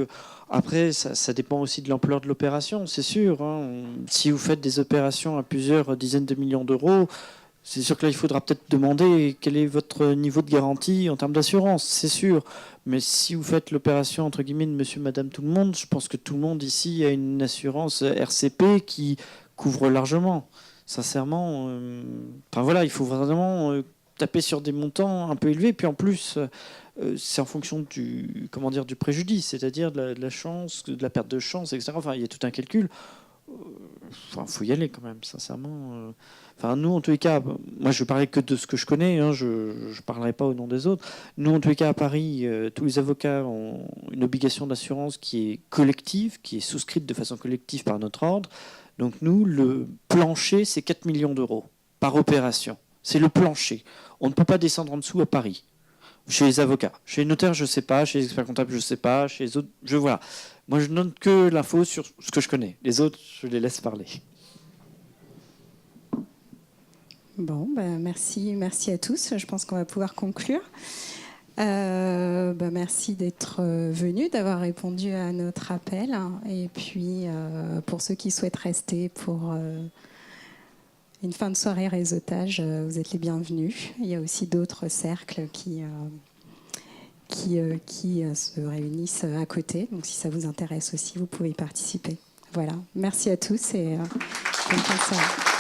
après, ça dépend aussi de l'ampleur de l'opération, c'est sûr. Hein. Si vous faites des opérations à plusieurs dizaines de millions d'euros, c'est sûr que là, il faudra peut-être demander quel est votre niveau de garantie en termes d'assurance, c'est sûr. Mais si vous faites l'opération, entre guillemets, de monsieur, madame, tout le monde, je pense que tout le monde ici a une assurance RCP qui couvre largement. Sincèrement, enfin voilà, il faut vraiment taper sur des montants un peu élevés. Puis en plus, c'est en fonction du, comment dire, du préjudice, c'est-à-dire de la chance, de la perte de chance, etc. Enfin, il y a tout un calcul. Enfin, faut y aller quand même, sincèrement. Enfin, nous, en tous les cas, moi, je parlais que de ce que je connais. Hein, je ne parlerai pas au nom des autres. Nous, en tous les cas, à Paris, tous les avocats ont une obligation d'assurance qui est collective, qui est souscrite de façon collective par notre ordre. Donc, nous, le plancher, c'est 4 millions d'euros par opération. C'est le plancher. On ne peut pas descendre en dessous à Paris. Chez les avocats. Chez les notaires, je ne sais pas. Chez les experts comptables, je ne sais pas. Chez les autres, voilà. Moi, je donne que l'info sur ce que je connais. Les autres, je les laisse parler.
Bon, ben merci à tous. Je pense qu'on va pouvoir conclure. Merci d'être venus, d'avoir répondu à notre appel. Et puis, pour ceux qui souhaitent rester pour une fin de soirée réseautage, vous êtes les bienvenus. Il y a aussi d'autres cercles qui se réunissent à côté. Donc, si ça vous intéresse aussi, vous pouvez y participer. Voilà. Merci à tous et bonne fin de soirée.